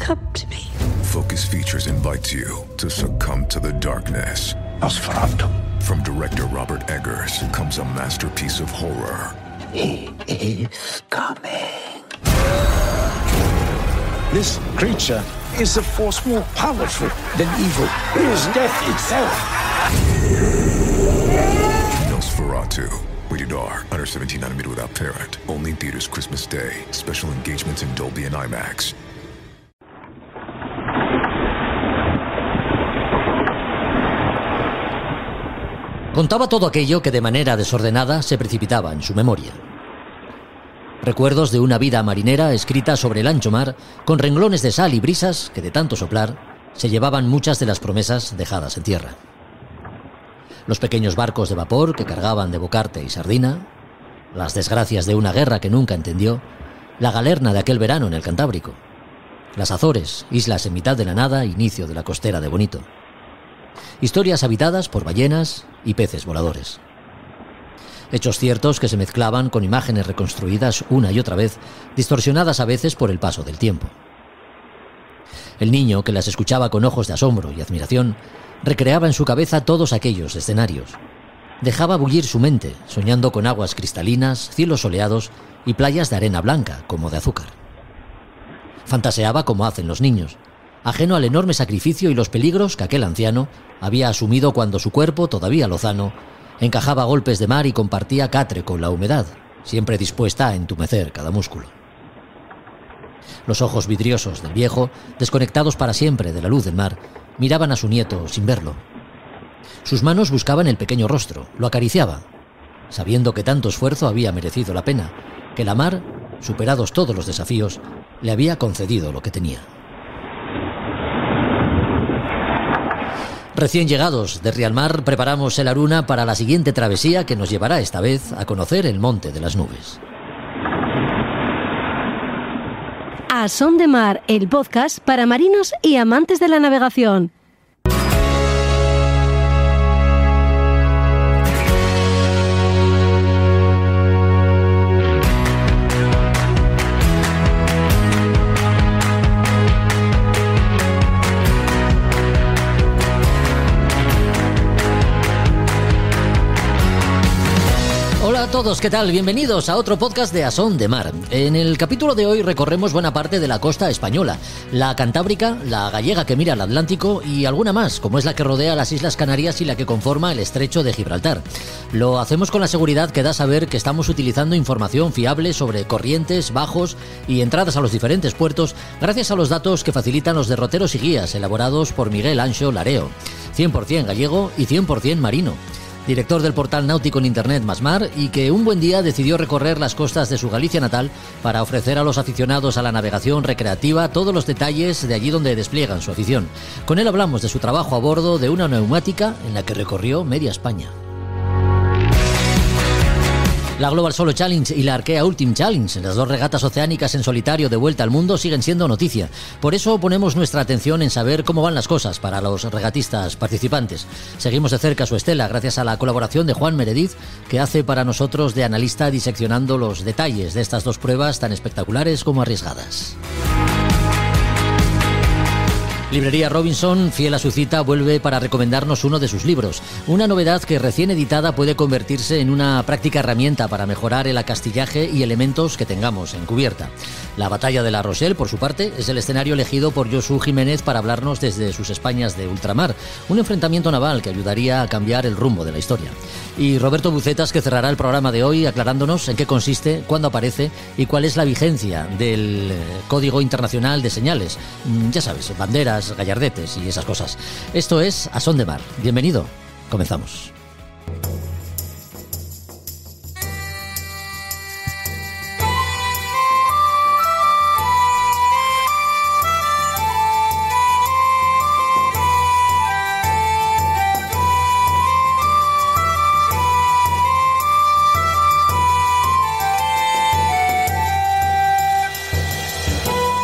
come to me. Focus Features invites you to succumb to the darkness. Nosferatu. From director Robert Eggers comes a masterpiece of horror. He is coming. This creature is a force more powerful than evil. It is death itself. Nosferatu. Rated R. Under 17 nanometer without parent. Only in theaters Christmas Day. Special engagements in Dolby and IMAX. Contaba todo aquello que de manera desordenada se precipitaba en su memoria. Recuerdos de una vida marinera escrita sobre el ancho mar, con renglones de sal y brisas que de tanto soplar se llevaban muchas de las promesas dejadas en tierra. Los pequeños barcos de vapor que cargaban de bocarte y sardina, las desgracias de una guerra que nunca entendió, la galerna de aquel verano en el Cantábrico, las Azores, islas en mitad de la nada, inicio de la costera de Bonito. Historias habitadas por ballenas y peces voladores. Hechos ciertos que se mezclaban con imágenes reconstruidas una y otra vez, distorsionadas a veces por el paso del tiempo. El niño, que las escuchaba con ojos de asombro y admiración, recreaba en su cabeza todos aquellos escenarios. Dejaba bullir su mente, soñando con aguas cristalinas, cielos soleados y playas de arena blanca, como de azúcar. Fantaseaba como hacen los niños, ajeno al enorme sacrificio y los peligros que aquel anciano había asumido cuando su cuerpo, todavía lozano, encajaba golpes de mar y compartía catre con la humedad, siempre dispuesta a entumecer cada músculo. Los ojos vidriosos del viejo, desconectados para siempre de la luz del mar, miraban a su nieto sin verlo. Sus manos buscaban el pequeño rostro, lo acariciaba, sabiendo que tanto esfuerzo había merecido la pena, que la mar, superados todos los desafíos, le había concedido lo que tenía. Recién llegados de Rialmar, preparamos el Aruna para la siguiente travesía que nos llevará esta vez a conocer el Monte de las Nubes. A Son de Mar, el podcast para marinos y amantes de la navegación. Hola a todos, ¿qué tal? Bienvenidos a otro podcast de A Son de Mar. En el capítulo de hoy recorremos buena parte de la costa española, la cantábrica, la gallega que mira al Atlántico y alguna más, como es la que rodea las Islas Canarias y la que conforma el Estrecho de Gibraltar. Lo hacemos con la seguridad que da saber que estamos utilizando información fiable sobre corrientes, bajos y entradas a los diferentes puertos, gracias a los datos que facilitan los derroteros y guías elaborados por Miguel Anxo Lareo, 100% gallego y 100% marino, director del portal náutico en internet Masmar, y que un buen día decidió recorrer las costas de su Galicia natal para ofrecer a los aficionados a la navegación recreativa todos los detalles de allí donde despliegan su afición. Con él hablamos de su trabajo a bordo de una neumática en la que recorrió media España. La Global Solo Challenge y la Arkea Ultimate Challenge, las dos regatas oceánicas en solitario de vuelta al mundo, siguen siendo noticia. Por eso ponemos nuestra atención en saber cómo van las cosas para los regatistas participantes. Seguimos de cerca su estela gracias a la colaboración de Juan Merediz, que hace para nosotros de analista diseccionando los detalles de estas dos pruebas tan espectaculares como arriesgadas. Librería Robinson, fiel a su cita, vuelve para recomendarnos uno de sus libros. Una novedad que recién editada puede convertirse en una práctica herramienta para mejorar el acastillaje y elementos que tengamos en cubierta. La batalla de La Rochelle, por su parte, es el escenario elegido por Josu Jiménez para hablarnos desde sus Españas de ultramar, un enfrentamiento naval que ayudaría a cambiar el rumbo de la historia. Y Roberto Bucetas, que cerrará el programa de hoy aclarándonos en qué consiste, cuándo aparece y cuál es la vigencia del Código Internacional de Señales. Ya sabes, banderas, gallardetes y esas cosas. Esto es A Son de Mar. Bienvenido. Comenzamos.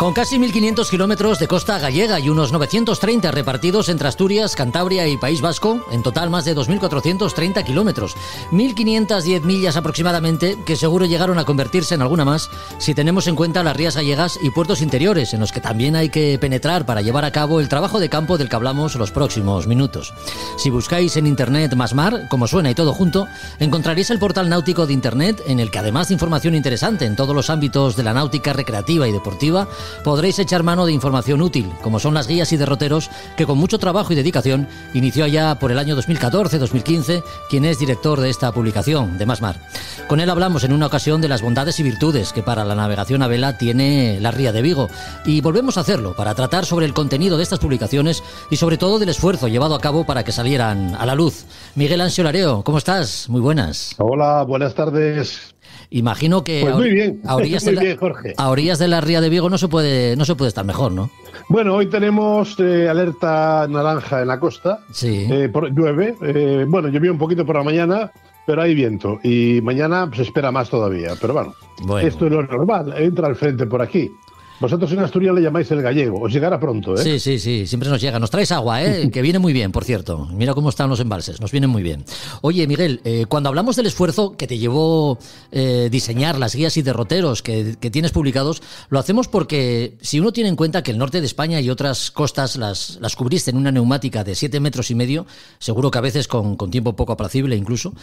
Con casi 1.500 kilómetros de costa gallega y unos 930 repartidos entre Asturias, Cantabria y País Vasco, en total más de 2.430 kilómetros, 1.510 millas aproximadamente, que seguro llegaron a convertirse en alguna más si tenemos en cuenta las rías gallegas y puertos interiores, en los que también hay que penetrar para llevar a cabo el trabajo de campo del que hablamos los próximos minutos. Si buscáis en internet Masmar, como suena y todo junto, encontraréis el portal náutico de internet en el que, además de información interesante en todos los ámbitos de la náutica recreativa y deportiva, podréis echar mano de información útil, como son las guías y derroteros que con mucho trabajo y dedicación inició allá por el año 2014-2015 quien es director de esta publicación, de Masmar. Con él hablamos en una ocasión de las bondades y virtudes que para la navegación a vela tiene la Ría de Vigo, y volvemos a hacerlo para tratar sobre el contenido de estas publicaciones y sobre todo del esfuerzo llevado a cabo para que salieran a la luz. Miguel Ansio Lareo, ¿cómo estás? Muy buenas. Hola, buenas tardes. Imagino que pues muy bien, Jorge. A orillas de la Ría de Vigo no se puede estar mejor, ¿no? Bueno, hoy tenemos alerta naranja en la costa. Sí. Llueve. Llovió un poquito por la mañana, pero hay viento. Y mañana se espera más todavía. Pero bueno, esto es lo normal. Entra al frente por aquí. Vosotros en Asturias le llamáis el gallego. Os llegará pronto, ¿eh? Sí, siempre nos llega. Nos traes agua, ¿eh? Que viene muy bien, por cierto. Mira cómo están los embalses, nos vienen muy bien. Oye, Miguel, cuando hablamos del esfuerzo que te llevó diseñar las guías y derroteros que tienes publicados, lo hacemos porque si uno tiene en cuenta que el norte de España y otras costas las cubriste en una neumática de 7,5 metros, seguro que a veces con tiempo poco apacible incluso,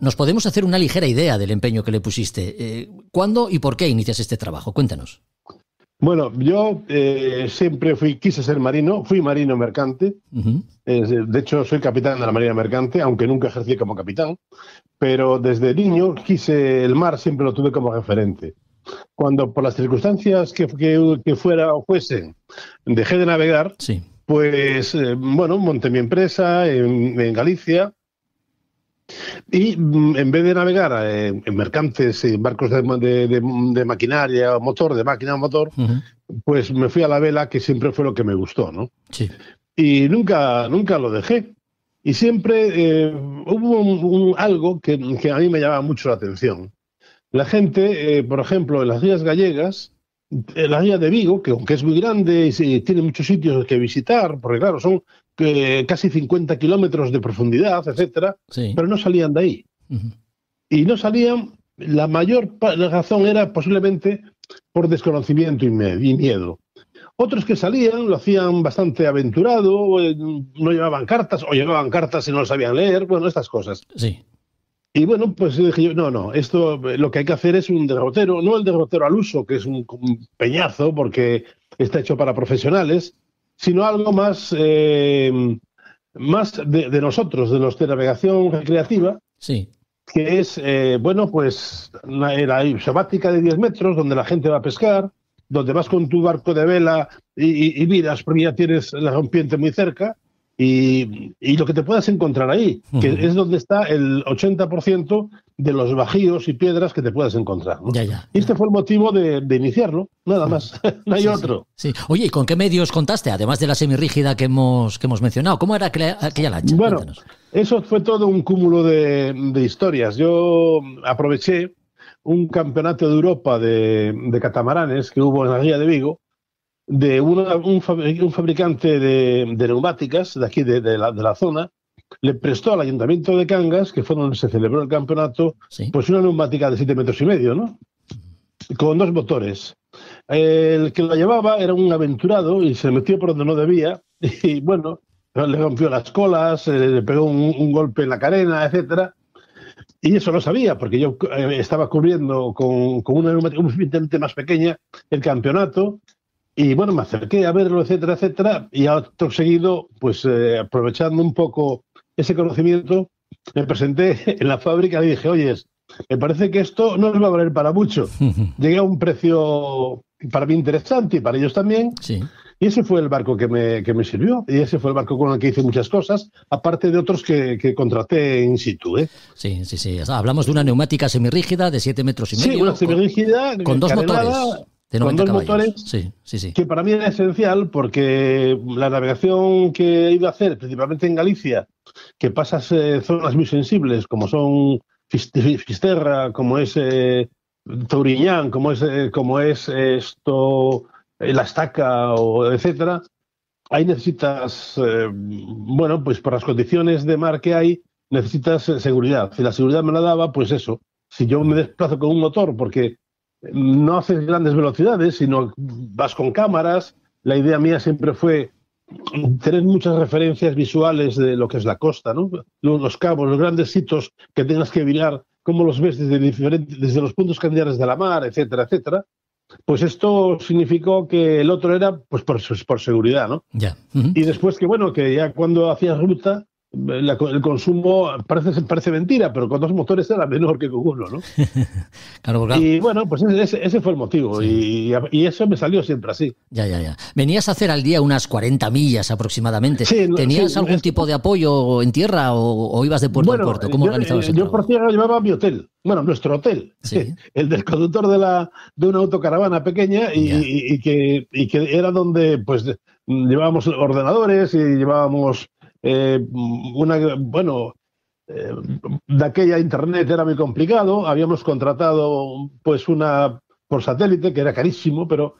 nos podemos hacer una ligera idea del empeño que le pusiste. ¿Cuándo y por qué inicias este trabajo? Cuéntanos. Bueno, yo siempre quise ser marino, fui marino mercante. Uh-huh. De hecho, soy capitán de la Marina Mercante, aunque nunca ejercí como capitán, pero desde niño el mar siempre lo tuve como referente. Cuando por las circunstancias que fuesen, dejé de navegar, sí. Pues monté mi empresa en Galicia. Y en vez de navegar en mercantes, en barcos de maquinaria, de máquina o motor, uh-huh. Pues me fui a la vela, que siempre fue lo que me gustó, ¿no? Sí. Y nunca lo dejé. Y siempre hubo algo que a mí me llamaba mucho la atención. La gente, por ejemplo, en las rías gallegas, la ría de Vigo, que aunque es muy grande y tiene muchos sitios que visitar, porque claro, son casi 50 kilómetros de profundidad, etcétera, sí. Pero no salían de ahí. Uh-huh. Y no salían, la mayor razón era posiblemente por desconocimiento y miedo. Otros que salían lo hacían bastante aventurado, no llevaban cartas, o llevaban cartas y no lo sabían leer, estas cosas. Sí. Y bueno, pues dije yo, no, esto lo que hay que hacer es un derrotero, no el derrotero al uso, que es un peñazo porque está hecho para profesionales, sino algo más de nosotros, de los de navegación recreativa, sí. Que es, la sabática de 10 metros, donde la gente va a pescar, donde vas con tu barco de vela y miras, porque ya tienes la rompiente muy cerca, y lo que te puedas encontrar ahí, que es donde está el 80% de los bajíos y piedras que te puedas encontrar, ¿no? Ya. Y este fue el motivo de iniciarlo, nada más, no hay otro. Sí. Oye, ¿y con qué medios contaste, además de la semirrígida que hemos mencionado? ¿Cómo era aquella lancha? Bueno, Cuéntanos. Eso fue todo un cúmulo de historias. Yo aproveché un campeonato de Europa de catamaranes que hubo en la Ría de Vigo, de un fabricante de neumáticas de aquí, de la zona, le prestó al Ayuntamiento de Cangas, que fue donde se celebró el campeonato, sí. Pues una neumática de 7,5 metros, ¿no? Con 2 motores. El que la llevaba era un aventurado y se metió por donde no debía y le rompió las colas, le pegó un golpe en la carena, etcétera. Y eso lo sabía, porque yo estaba cubriendo con una neumática infinitamente más pequeña el campeonato. Y me acerqué a verlo, etcétera, etcétera. Y acto seguido, pues aprovechando un poco ese conocimiento, me presenté en la fábrica y dije, oye, me parece que esto no nos va a valer para mucho. Llegué a un precio para mí interesante y para ellos también. Sí. Y ese fue el barco que me sirvió. Y ese fue el barco con el que hice muchas cosas, aparte de otros que contraté in situ, ¿eh? Sí. Hablamos de una neumática semirrígida de 7,5 metros. Sí, una semirrígida con 2 motores. De 90 con 2 caballos. motores, sí. Que para mí era esencial porque la navegación que he ido a hacer, principalmente en Galicia, que pasas zonas muy sensibles, como son Fisterra, como es Touriñán, como es la estaca, o etcétera, ahí necesitas, bueno, pues por las condiciones de mar que hay, necesitas seguridad. Si la seguridad me la daba, pues eso. Si yo me desplazo con un motor, porque no haces grandes velocidades, sino vas con cámaras, la idea mía siempre fue tener muchas referencias visuales de lo que es la costa, ¿no? Los cabos, los grandes hitos que tengas que mirar, cómo los ves desde los puntos cardinales de la mar, etcétera, etcétera. Pues esto significó que el otro era pues por seguridad, ¿no? Ya. Y después que, bueno, que ya cuando hacías ruta, el consumo parece mentira, pero con 2 motores era menor que con uno, ¿no? Claro, claro. Y bueno, pues ese fue el motivo. Sí. Y eso me salió siempre así. Ya. Venías a hacer al día unas 40 millas aproximadamente. Sí, ¿Tenías algún tipo de apoyo en tierra o ibas de puerto en puerto? ¿Cómo organizabas el Yo trabajo? por tierra llevaba mi hotel. Bueno, nuestro hotel. Sí. El del conductor de una autocaravana pequeña y que era donde pues llevábamos ordenadores y llevábamos de aquella internet era muy complicado. Habíamos contratado pues una por satélite que era carísimo, pero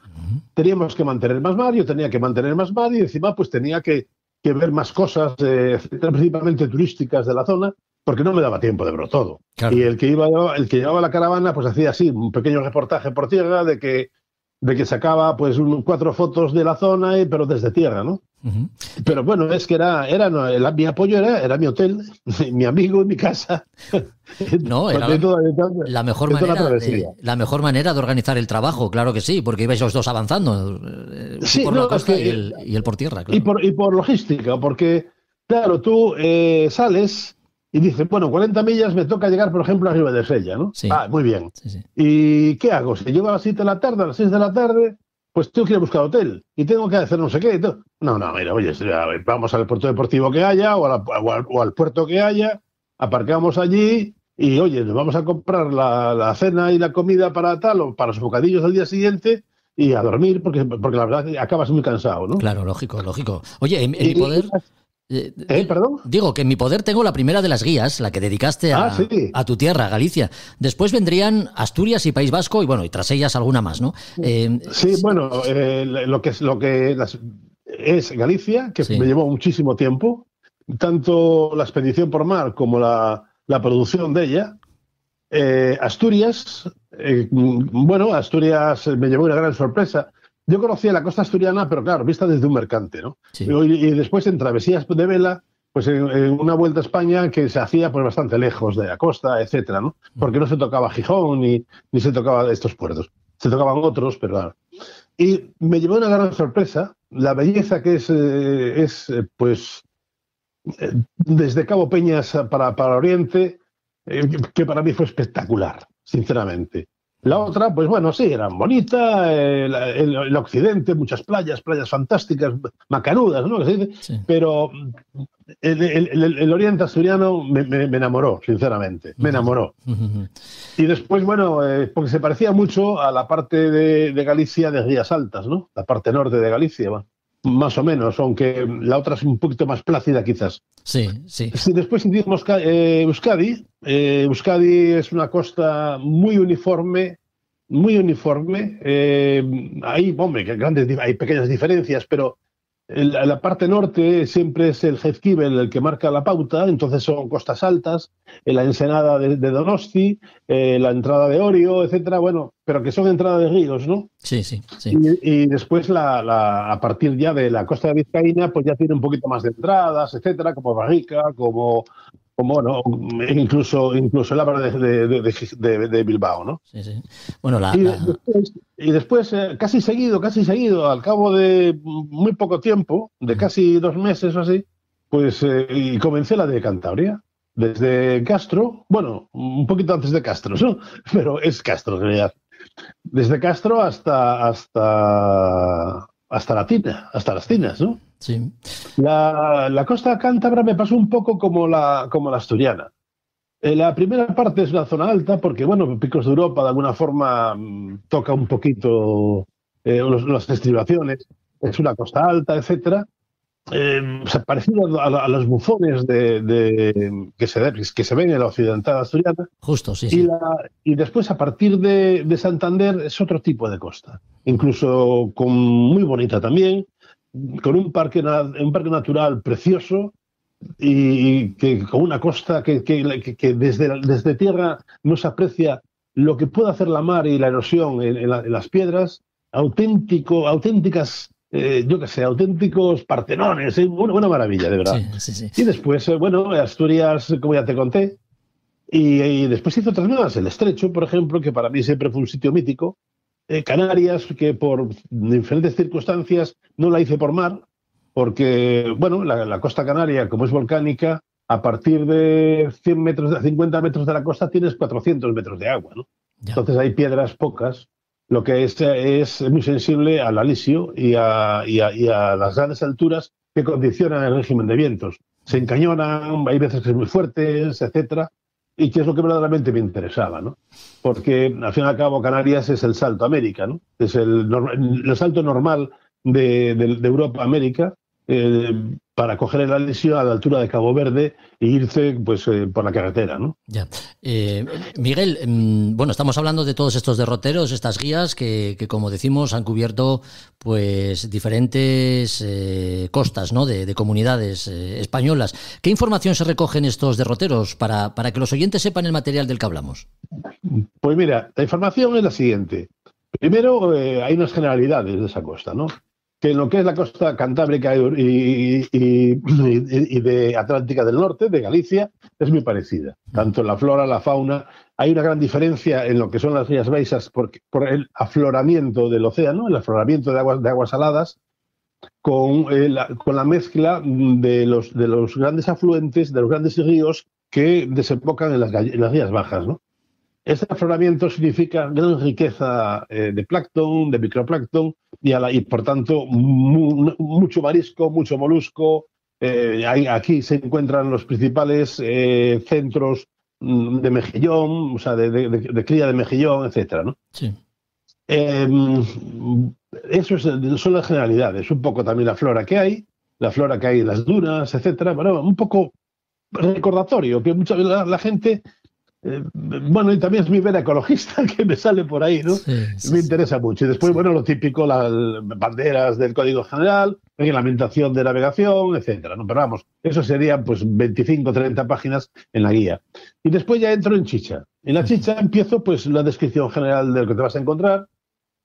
teníamos que mantener más mar, yo tenía que mantener más mar y encima pues tenía que ver más cosas, principalmente turísticas de la zona, porque no me daba tiempo de verlo todo. Claro. Y el que llevaba la caravana pues hacía así un pequeño reportaje por tierra de que sacaba pues 4 fotos de la zona, pero desde tierra, ¿no? Uh-huh. Pero bueno, es que mi apoyo era mi hotel, mi amigo y mi casa. No, era la mejor manera de organizar el trabajo, claro que sí, porque ibais los dos avanzando, sí, por la costa y el por tierra. Claro. Y por logística, porque claro, tú sales y dices, bueno, 40 millas me toca llegar, por ejemplo, a Ribes de Sella, ¿no? Sí. Ah, muy bien. Sí. ¿Y qué hago? Si llego a las 7 de la tarde, a las 6 de la tarde, pues tengo que ir a buscar hotel y tengo que hacer no sé qué. No, mira, oye, vamos al puerto deportivo que haya o al puerto que haya, aparcamos allí y, oye, nos vamos a comprar la cena y la comida para tal o para los bocadillos del día siguiente y a dormir porque la verdad acabas muy cansado, ¿no? Claro, lógico. Oye, en mi poder... ¿Perdón? Digo que en mi poder tengo la primera de las guías, la que dedicaste a tu tierra, Galicia. Después vendrían Asturias y País Vasco y bueno, y tras ellas alguna más, ¿no? Sí, bueno, lo que es Galicia, que me llevó muchísimo tiempo, tanto la expedición por mar como la producción de ella. Asturias, Asturias me llevó una gran sorpresa. Yo conocía la costa asturiana, pero claro, vista desde un mercante, ¿no? Sí. Y después en travesías de vela, pues en una vuelta a España que se hacía pues bastante lejos de la costa, etcétera, ¿no? Porque no se tocaba Gijón ni se tocaba estos puertos. Se tocaban otros, pero claro. Y me llevó una gran sorpresa la belleza que es desde Cabo Peñas para Oriente, que para mí fue espectacular, sinceramente. La otra, pues bueno, sí, era bonita, el occidente, muchas playas fantásticas, macanudas, ¿no? Sí. Pero el oriente asturiano me enamoró, sinceramente, me enamoró. Uh-huh. Y después, bueno, porque se parecía mucho a la parte de Galicia de Rías Altas, ¿no? La parte norte de Galicia, ¿va? Más o menos, aunque la otra es un poquito más plácida quizás. Sí. Después hicimos Euskadi. Euskadi es una costa muy uniforme. Ahí, hombre, hay pequeñas diferencias, pero la parte norte siempre es el Jaizkibel el que marca la pauta, entonces son costas altas, la ensenada de Donosti, la entrada de Orio, etcétera, bueno, pero que son entradas de ríos, ¿no? Sí. Y después a partir ya de la costa de Vizcaína, pues ya tiene un poquito más de entradas, etcétera, como Barrica, como no, incluso el Abra de Bilbao, ¿no? Sí. Bueno, y después casi seguido, al cabo de muy poco tiempo, de casi 2 meses o así, pues y comencé la de Cantabria. Desde Castro, bueno, un poquito antes de Castro, ¿no? Pero es Castro en realidad. Desde Castro hasta las Tinas, ¿no? Sí. La costa cántabra me pasó un poco como la asturiana. La primera parte es una zona alta porque, bueno, Picos de Europa de alguna forma toca un poquito las estribaciones. Es una costa alta, etcétera. parecido a los bufones que se ven en la occidental asturiana. Justo, sí. Y después, a partir de Santander, es otro tipo de costa, incluso muy bonita también, con un parque natural precioso y con una costa que desde tierra no se aprecia lo que puede hacer la mar y la erosión en las piedras, auténticas, auténticos partenones, una maravilla, de verdad. Sí. Y después, Asturias, como ya te conté, y después hizo otras nuevas, el Estrecho, por ejemplo, que para mí siempre fue un sitio mítico, Canarias, que por diferentes circunstancias no la hice por mar, porque, la costa canaria, como es volcánica, a partir de 50 metros de la costa tienes 400 metros de agua, ¿no? Ya. Entonces hay piedras pocas, lo que es muy sensible al alisio y a las grandes alturas que condicionan el régimen de vientos. Se encañonan, hay veces que son muy fuertes, etcétera, y que es lo que verdaderamente me interesaba, ¿no? Porque, al fin y al cabo, Canarias es el salto a América, ¿no? Es el salto normal de Europa a América, para coger el alisio a la altura de Cabo Verde e irse por la carretera, ¿no? Ya. Miguel, estamos hablando de todos estos derroteros, estas guías que como decimos, han cubierto pues diferentes costas, ¿no? de comunidades españolas. ¿Qué información se recoge en estos derroteros para que los oyentes sepan el material del que hablamos? Pues mira, la información es la siguiente. Primero, hay unas generalidades de esa costa, ¿no? Que en lo que es la costa cantábrica y de Atlántica del Norte, de Galicia, es muy parecida. Tanto en la flora, la fauna, hay una gran diferencia en lo que son las Rías Baixas por el afloramiento del océano, el afloramiento de aguas saladas, con la mezcla de los grandes afluentes, de los grandes ríos que desembocan en las Rías Bajas, ¿no? Este afloramiento significa gran riqueza de plancton, de microplancton y por tanto, mucho marisco, mucho molusco. Aquí se encuentran los principales centros de mejillón, o sea, de cría de mejillón, etcétera, ¿no? Sí. Eso son las generalidades. Un poco también la flora que hay en las dunas, etcétera. Bueno, un poco recordatorio, que la gente... y también es mi vena ecologista que me sale por ahí, ¿no? Sí. Me interesa mucho. Y después, lo típico, las banderas del Código General, reglamentación de navegación, etcétera, ¿no? Pero vamos, eso serían 25 o 30 páginas en la guía. Y después ya entro en chicha. En la chicha empiezo la descripción general de lo que te vas a encontrar,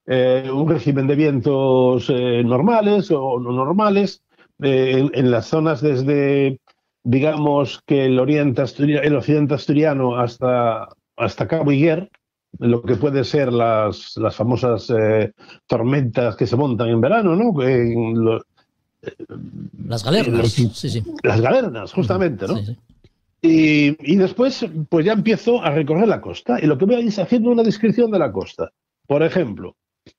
un régimen de vientos normales o no normales, en las zonas desde... digamos que el occidente asturiano hasta Cabo Higuer, lo que puede ser las famosas tormentas que se montan en verano, ¿no? Las galernas, sí. Las galernas, justamente, ¿no? Sí. Y después, ya empiezo a recorrer la costa, y lo que voy a ir es haciendo una descripción de la costa. Por ejemplo,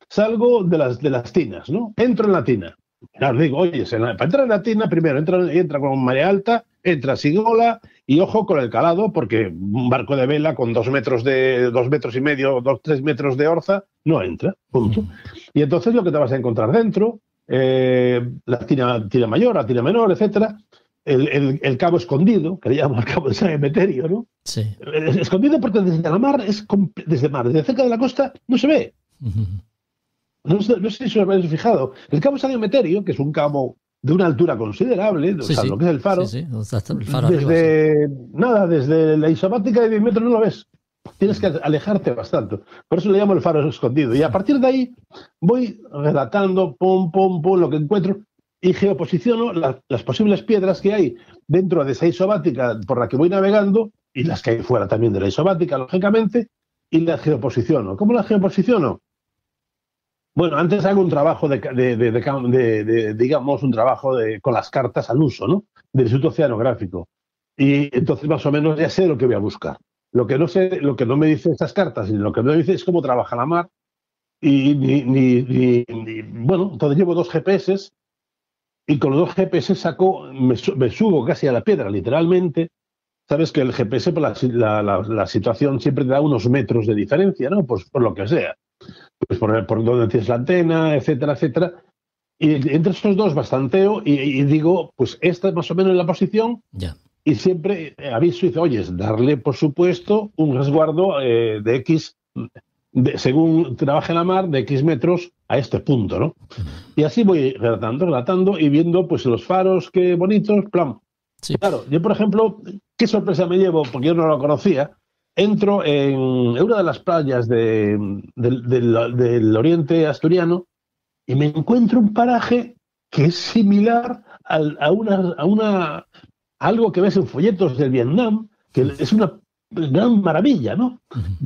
salgo de las tinas, ¿no? Entro en la tina. Claro, digo, oye, para entrar en la tina, primero entra con marea alta, entra sin ola y ojo con el calado, porque un barco de vela con 2 metros y medio, 3 metros de orza, no entra, punto. Y entonces lo que te vas a encontrar dentro, la tina mayor, la tina menor, etcétera, el cabo escondido, que le llaman el cabo de San Emeterio, ¿no? Sí. Escondido porque desde la mar, desde cerca de la costa, no se ve. No sé si os habéis fijado. El cabo San Emeterio, que es un cabo de una altura considerable, lo que es el faro, el faro desde la isobática de 10 metros no lo ves. Tienes que alejarte bastante. Por eso le llamo el faro escondido. Y a partir de ahí voy relatando, lo que encuentro y geoposiciono las posibles piedras que hay dentro de esa isobática por la que voy navegando y las que hay fuera también de la isobática, lógicamente, y las geoposiciono. ¿Cómo las geoposiciono? Bueno, antes hago un trabajo digamos, un trabajo con las cartas al uso, ¿no? Del Instituto Oceanográfico. Y entonces más o menos ya sé lo que voy a buscar. Lo que no sé, lo que no me dicen estas cartas, y lo que me dice es cómo trabaja la mar. Entonces llevo 2 GPS y con los 2 GPS me subo casi a la piedra, literalmente. Sabes que el GPS, la situación siempre te da unos metros de diferencia, ¿no? Por lo que sea. Por donde tienes la antena, etcétera, etcétera. Y entre esos dos bastanteo y digo, pues esta es más o menos la posición. Ya. Y siempre aviso y dice, oye, darle, por supuesto, un resguardo de X, según trabaje la mar, de X metros a este punto, ¿no? Y así voy relatando y viendo pues los faros, qué bonitos, plan. Sí. Claro, yo, por ejemplo, qué sorpresa me llevo, porque yo no lo conocía, entro en una de las playas del oriente asturiano y me encuentro un paraje que es similar a algo que ves en folletos del Vietnam, que es una gran maravilla, ¿no?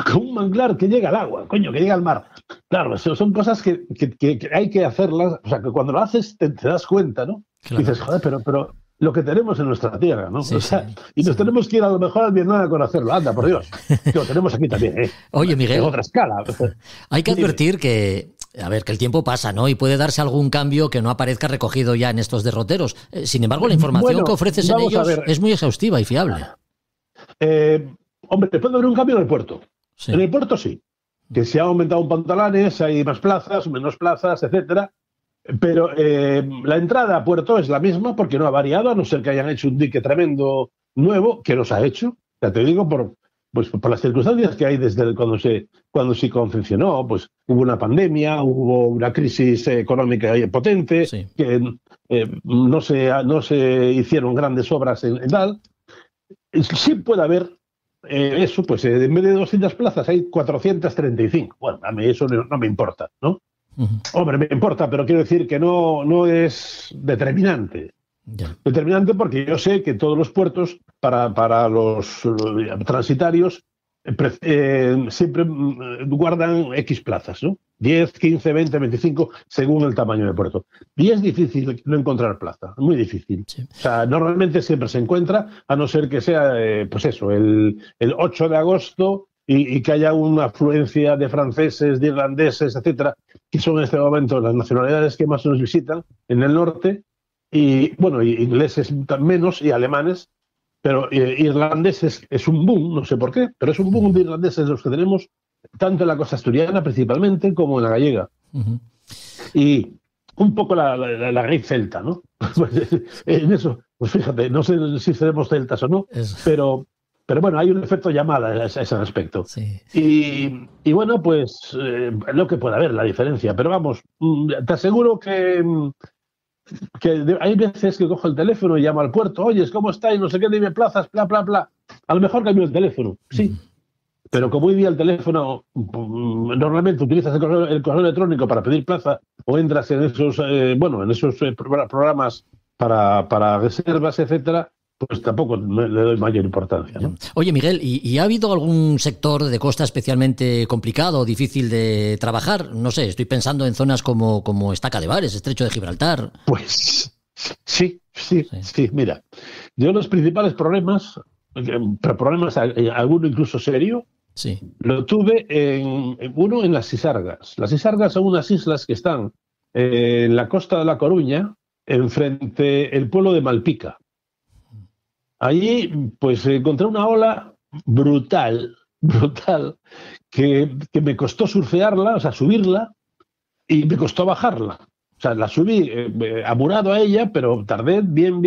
Con un manglar que llega al agua, coño, que llega al mar. Claro, son cosas que hay que hacerlas, o sea, que cuando lo haces te das cuenta, ¿no? Claro. Y dices, joder, pero lo que tenemos en nuestra tierra, ¿no? Sí, o sea, sí, y nos tenemos que ir a lo mejor al Vietnam a conocerlo, anda, por Dios. Que lo tenemos aquí también, ¿eh? Oye, Miguel, En otra escala. hay que advertir que, a ver, que el tiempo pasa, ¿no? Y puede darse algún cambio que no aparezca recogido ya en estos derroteros. Sin embargo, la información que ofreces en ellos es muy exhaustiva y fiable. Hombre, te puede haber un cambio en el puerto. Sí. En el puerto sí. Que se ha aumentado un pantalanes, hay más plazas, menos plazas, etcétera. Pero la entrada a puerto es la misma porque no ha variado, a no ser que hayan hecho un dique tremendo nuevo, que los ha hecho. Ya te digo, por las circunstancias que hay desde cuando se confeccionó, pues hubo una pandemia, hubo una crisis económica potente, Sí. que no se hicieron grandes obras en tal. Sí puede haber eso, pues en vez de 200 plazas hay 435. Bueno, a mí eso no me importa, ¿no? Hombre, me importa, pero quiero decir que no es determinante. Ya. Determinante porque yo sé que todos los puertos, para los transitarios, siempre guardan X plazas, ¿no? 10, 15, 20, 25, según el tamaño del puerto. Y es difícil no encontrar plaza, muy difícil. Sí. O sea, normalmente siempre se encuentra, a no ser que sea, pues eso, el 8 de agosto y que haya una afluencia de franceses, de irlandeses, etcétera, que son en este momento las nacionalidades que más nos visitan en el norte, y bueno, y ingleses menos y alemanes, pero irlandeses es un boom, no sé por qué, pero es un boom de irlandeses los que tenemos, tanto en la costa asturiana principalmente como en la gallega. Y un poco la raíz celta, ¿no? En eso, pues fíjate, no sé si seremos celtas o no, pero bueno, hay un efecto llamada a ese respecto. Sí. Y bueno, pues lo que puede haber, la diferencia. Pero vamos, te aseguro que hay veces que cojo el teléfono y llamo al puerto, oye, ¿cómo estáis? No sé qué, dime plazas, bla, bla, bla. A lo mejor cambio el teléfono, sí. Pero como hoy día el teléfono, normalmente utilizas el correo electrónico para pedir plaza o entras en esos, programas para reservas, etcétera, pues tampoco le doy mayor importancia, ¿no? Oye, Miguel, ¿y ha habido algún sector de costa especialmente complicado o difícil de trabajar? No sé, estoy pensando en zonas como Estaca de Bares, Estrecho de Gibraltar. Pues sí, mira. Yo los principales problemas, alguno incluso serio, sí, lo tuve uno en las Sisargas. Las Sisargas son unas islas que están en la costa de La Coruña, enfrente el pueblo de Malpica. Allí, pues encontré una ola brutal, que me costó surfearla, o sea, subirla, y me costó bajarla. O sea, la subí amurado a ella, pero tardé bien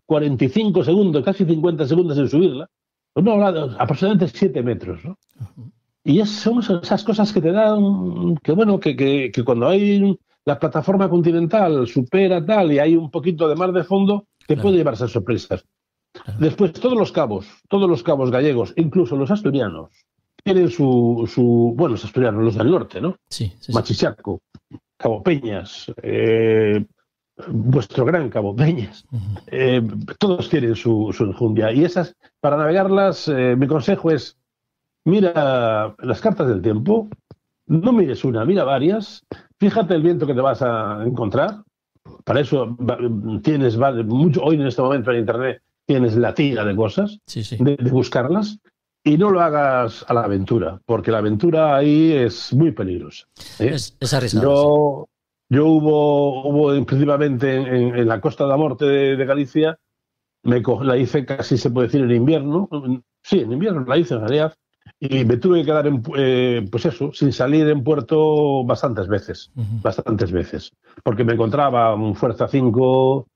45 segundos, casi 50 segundos en subirla. Una ola aproximadamente 7 metros, ¿no? Y son esas cosas que te dan, que bueno, que cuando hay la plataforma continental supera tal y hay un poquito de mar de fondo, te puede llevar esas sorpresas. Después, todos los cabos gallegos, incluso los asturianos, tienen bueno, los asturianos, los del norte, ¿no? Sí. Machichaco, Cabo Peñas, vuestro gran Cabo Peñas, todos tienen su enjundia. Y esas, para navegarlas, mi consejo es, mira las cartas del tiempo, no mires una, mira varias, fíjate el viento que te vas a encontrar. Para eso tienes mucho, hoy en este momento en Internet, tienes la tira de cosas, de buscarlas, y no lo hagas a la aventura, porque la aventura ahí es muy peligrosa. Es arriesgado. Yo hubo principalmente en la Costa da Morte de Galicia, la hice casi, se puede decir, en invierno. Sí, en invierno la hice en realidad, y me tuve que quedar pues eso, sin salir en puerto bastantes veces, porque me encontraba un fuerza 5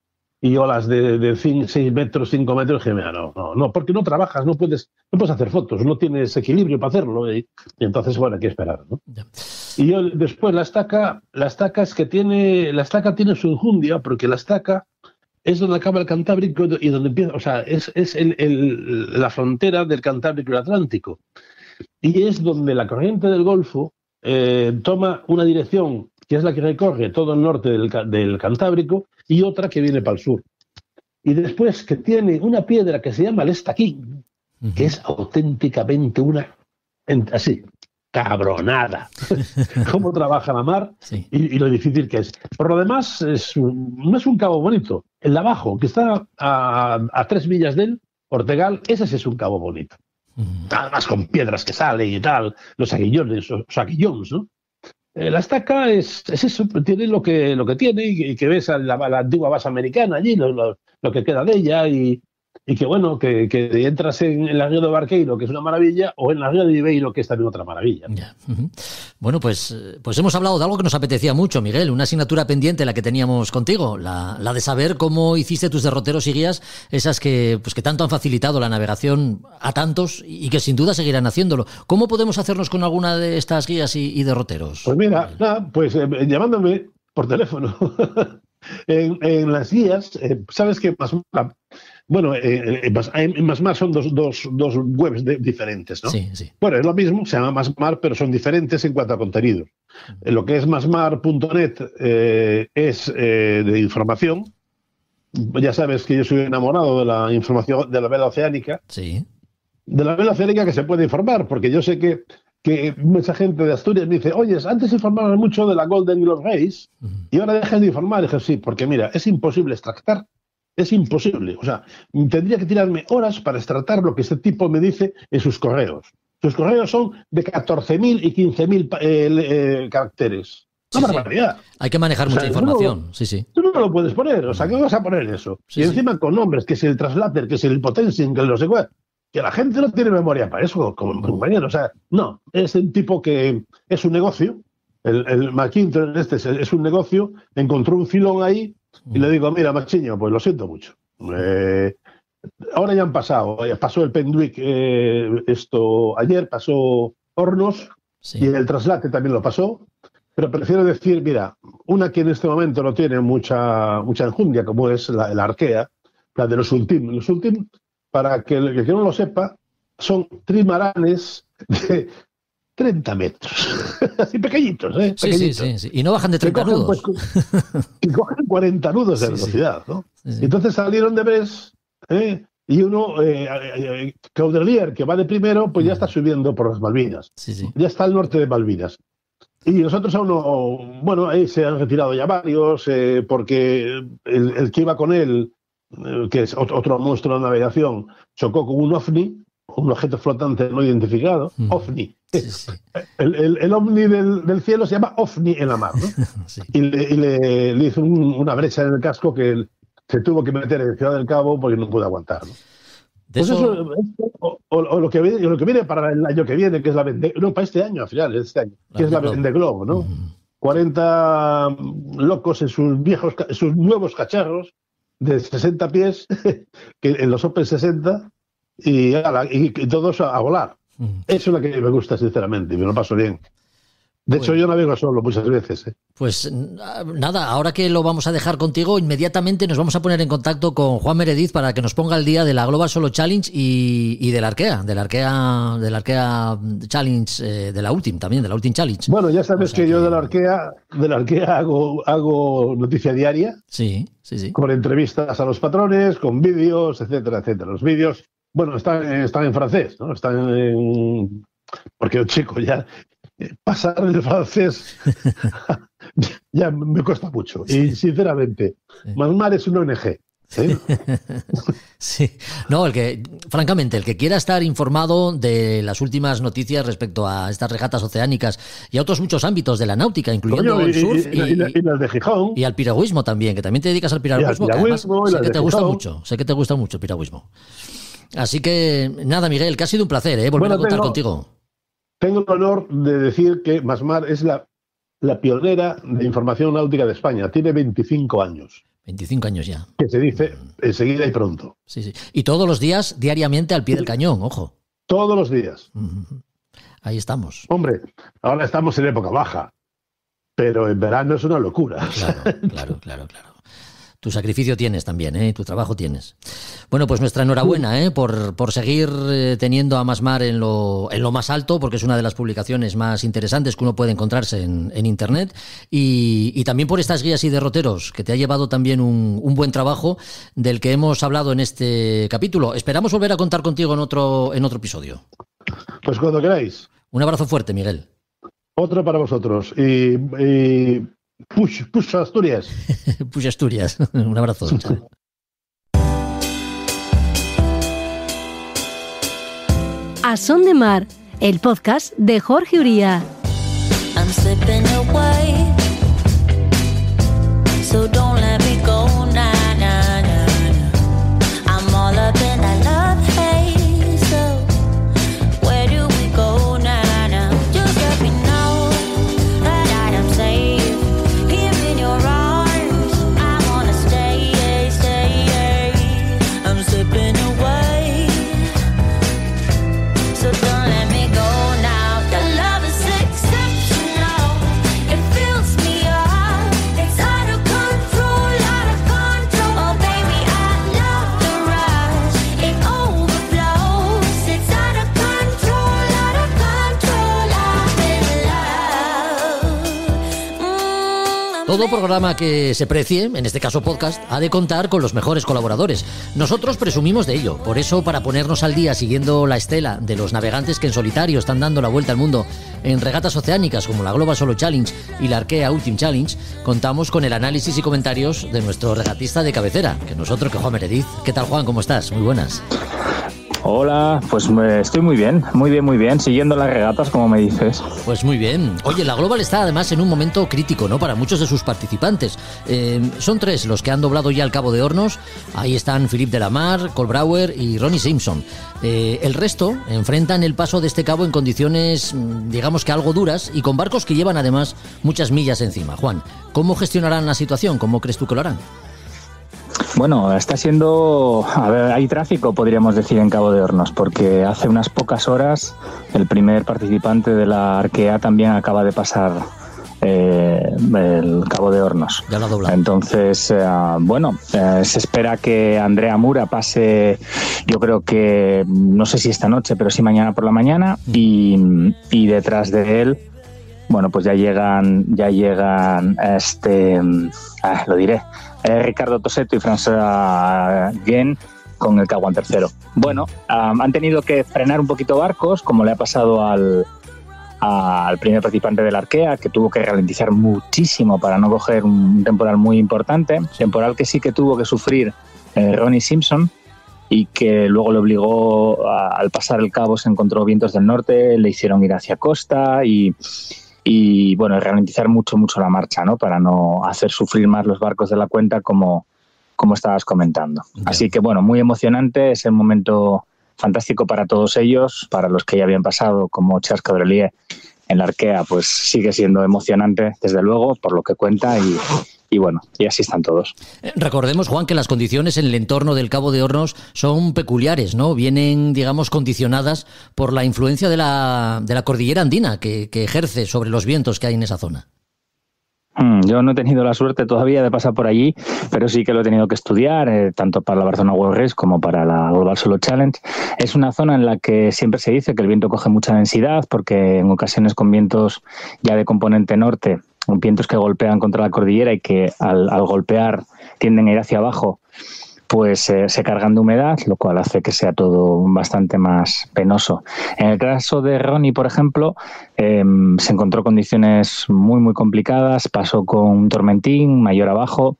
y olas de 6 metros, 5 metros, y dije, mira, no, porque no trabajas, no puedes hacer fotos, no tienes equilibrio para hacerlo, y entonces, bueno, hay que esperar, ¿no? Ya. Y yo después la estaca tiene su enjundia, porque la estaca es donde acaba el Cantábrico y donde empieza, o sea, es la frontera del Cantábrico y el Atlántico. Y es donde la corriente del Golfo toma una dirección que es la que recorre todo el norte del Cantábrico y otra que viene para el sur. Y después que tiene una piedra que se llama el Estaquín, que es auténticamente así, cabronada. Cómo trabaja la mar y lo difícil que es. Por lo demás, no es un cabo bonito. El de abajo, que está a 3 millas de él, Ortegal, ese sí es un cabo bonito. Además con piedras que salen y tal, los aguillones, ¿no? La estaca es eso, tiene lo que tiene y que ves a la antigua base americana allí, lo que queda de ella y que bueno, que entras en la ría de Barqueiro, que es una maravilla, o en la ría de Ibeiro, que es también otra maravilla. Ya. Bueno, pues hemos hablado de algo que nos apetecía mucho, Miguel, una asignatura pendiente la que teníamos contigo, la de saber cómo hiciste tus derroteros y guías, esas que tanto han facilitado la navegación a tantos y que sin duda seguirán haciéndolo. ¿Cómo podemos hacernos con alguna de estas guías y derroteros? Pues mira, llamándome por teléfono. en las guías, sabes que Masmar, bueno, en Masmar son dos webs diferentes, ¿no? Sí. Bueno, es lo mismo, se llama Masmar, pero son diferentes en cuanto a contenidos. Lo que es masmar.net es de información. Ya sabes que yo soy enamorado de la información de la vela oceánica. Sí. De la vela oceánica que se puede informar, porque yo sé que mucha gente de Asturias me dice, oye, antes informaban mucho de la Golden Globe Race y ahora dejan de informar. Y dije, sí, porque mira, es imposible extractar. Es imposible. O sea, tendría que tirarme horas para extractar lo que este tipo me dice en sus correos. Sus correos son de 14.000 y 15.000 caracteres. Una barbaridad. Hay que manejar mucha información. Sí. Tú no lo puedes poner. O sea, ¿qué vas a poner eso? Y encima con nombres, que es el translator, que es el potencial, que el no sé cuál. Que la gente no tiene memoria para eso, como compañero. O sea, no. Es el tipo que es un negocio. El McIntyre es un negocio. Encontró un filón ahí. Y le digo, mira, Machiño, pues lo siento mucho. Ahora ya han pasado. Pasó el Penduic ayer, pasó Hornos, y el Traslate también lo pasó. Pero prefiero decir, mira, una que en este momento no tiene mucha enjundia, como es la Arkea, la de los Ultim. Los Ultim, para que el que no lo sepa, son trimaranes de 30 metros. Así pequeñitos, ¿eh? Sí. Y no bajan de 30 nudos. Y cogen 40 nudos de velocidad, ¿no? Sí. Entonces salieron de Brest, y uno, Caudrelier, que va de primero, pues ya está subiendo por las Malvinas. Sí. Ya está al norte de Malvinas. Y nosotros aún no... Bueno, ahí se han retirado ya varios, porque el que iba con él, que es otro monstruo de navegación, chocó con un OVNI, un objeto flotante no identificado, OVNI. Sí. El ovni del cielo se llama OVNI en la mar, ¿no? Sí. Y le hizo una brecha en el casco que se tuvo que meter en Ciudad del Cabo porque no pudo aguantar, ¿no? Pues eso, lo que viene para el año que viene, que es la para este año, al final, que es la Vendeglobe, ¿no? 40 locos en sus nuevos cacharros de 60 pies, que en los Open 60, y todos a volar. Eso es lo que me gusta, sinceramente, y me lo paso bien. De hecho, yo navego solo muchas veces. Pues nada, ahora que lo vamos a dejar contigo, inmediatamente nos vamos a poner en contacto con Juan Meredith para que nos ponga al día de la Global Solo Challenge y de la Arkea Challenge, de la Ultim también, de la Ultim Challenge. Bueno, ya sabes que yo de la Arkea hago noticia diaria. Sí. Con entrevistas a los patrones, con vídeos, etcétera. Los vídeos, bueno, están en francés, ¿no? Porque el chico ya... Pasar del francés ya me cuesta mucho. Y sinceramente, Masmar es una ONG. Sí. No, francamente, el que quiera estar informado de las últimas noticias respecto a estas regatas oceánicas y a otros muchos ámbitos de la náutica, incluyendo el surf y las de Gijón. Y al piragüismo también, que también te dedicas al piragüismo. Que además, sé que te gusta mucho el piragüismo. Así que, nada, Miguel, que ha sido un placer, volver a contar contigo. Tengo el honor de decir que Masmar es la pionera de información náutica de España. Tiene 25 años. 25 años ya. Que se dice enseguida y pronto. Sí. Y todos los días, diariamente, al pie del cañón, ojo. Todos los días. Ahí estamos. Hombre, ahora estamos en época baja, pero en verano es una locura. Claro. Tu sacrificio tienes también, tu trabajo tienes. Bueno, pues nuestra enhorabuena por seguir teniendo a Masmar en lo más alto, porque es una de las publicaciones más interesantes que uno puede encontrarse en Internet, y también por estas guías y derroteros, que te ha llevado también un buen trabajo del que hemos hablado en este capítulo. Esperamos volver a contar contigo en otro episodio. Pues cuando queráis. Un abrazo fuerte, Miguel. Otro para vosotros. Y push Asturias. Push Asturias. Un abrazo. Chao. A Son de Mar, el podcast de Jorge Uría. I'm slipping away, so don't let me go, nah, nah, nah, nah. I'm all up in that love haze, so where do we go now, now? Just let me know that I am safe here in your arms. I wanna stay. I'm slipping away, so don't let me go now. Your love is exceptional. It fills me up. It's out of control, out of control. Oh baby, I love the rush. It overflows. It's out of control, out of control. I'm in love. Todo programa que se precie, en este caso podcast, ha de contar con los mejores colaboradores. Nosotros presumimos de ello. Por eso, para ponernos al día siguiendo la estela de los navegantes que en solitario están dando la vuelta al mundo en regatas oceánicas como la Global Solo Challenge y la Arkea Ultimate Challenge, contamos con el análisis y comentarios de nuestro regatista de cabecera, que nosotros, que Juan Meredith. ¿Qué tal, Juan? ¿Cómo estás? Muy buenas. Hola, pues estoy muy bien, siguiendo las regatas, como me dices. Pues muy bien. Oye, la Global está además en un momento crítico, ¿no?, para muchos de sus participantes. Son 3 los que han doblado ya el Cabo de Hornos. Ahí están Philippe Delamar, Cole Brouwer y Ronnie Simpson. El resto enfrentan el paso de este cabo en condiciones, digamos que algo duras, y con barcos que llevan además muchas millas encima. Juan, ¿cómo gestionarán la situación? ¿Cómo crees tú que lo harán? Bueno, está siendo... A ver, hay tráfico, podríamos decir, en Cabo de Hornos, porque hace unas pocas horas el primer participante de la Arkea también acaba de pasar el Cabo de Hornos. Ya lo ha doblado. Entonces, se espera que Andrea Mura pase, yo creo que, no sé si esta noche, pero sí mañana por la mañana, y detrás de él, bueno, pues ya llegan lo diré, Ricardo Tosetto y François Guén con el Caguán tercero. Bueno, han tenido que frenar un poquito barcos, como le ha pasado al primer participante de la Arkea, que tuvo que ralentizar muchísimo para no coger un temporal muy importante, temporal que sí que tuvo que sufrir Ronnie Simpson, y que luego le obligó, al pasar el cabo se encontró vientos del norte, le hicieron ir hacia costa y bueno, ralentizar mucho la marcha, ¿no?, para no hacer sufrir más los barcos de la cuenta, como estabas comentando. Yeah. Así que bueno, muy emocionante, es el momento fantástico para todos ellos, para los que ya habían pasado, como Charles Cabrelier en la Arkea, pues sigue siendo emocionante, desde luego, por lo que cuenta, y bueno, y así están todos. Recordemos, Juan, que las condiciones en el entorno del Cabo de Hornos son peculiares, ¿no? Vienen, digamos, condicionadas por la influencia de la cordillera andina que ejerce sobre los vientos que hay en esa zona. Yo no he tenido la suerte todavía de pasar por allí, pero sí que lo he tenido que estudiar, tanto para la Barcelona World Race como para la Global Solo Challenge. Es una zona en la que siempre se dice que el viento coge mucha densidad, porque en ocasiones con vientos ya de componente norte, vientos que golpean contra la cordillera y que al golpear tienden a ir hacia abajo, pues se cargan de humedad, lo cual hace que sea todo bastante más penoso. En el caso de Ronnie, por ejemplo, se encontró condiciones muy, muy complicadas, pasó con un tormentín mayor abajo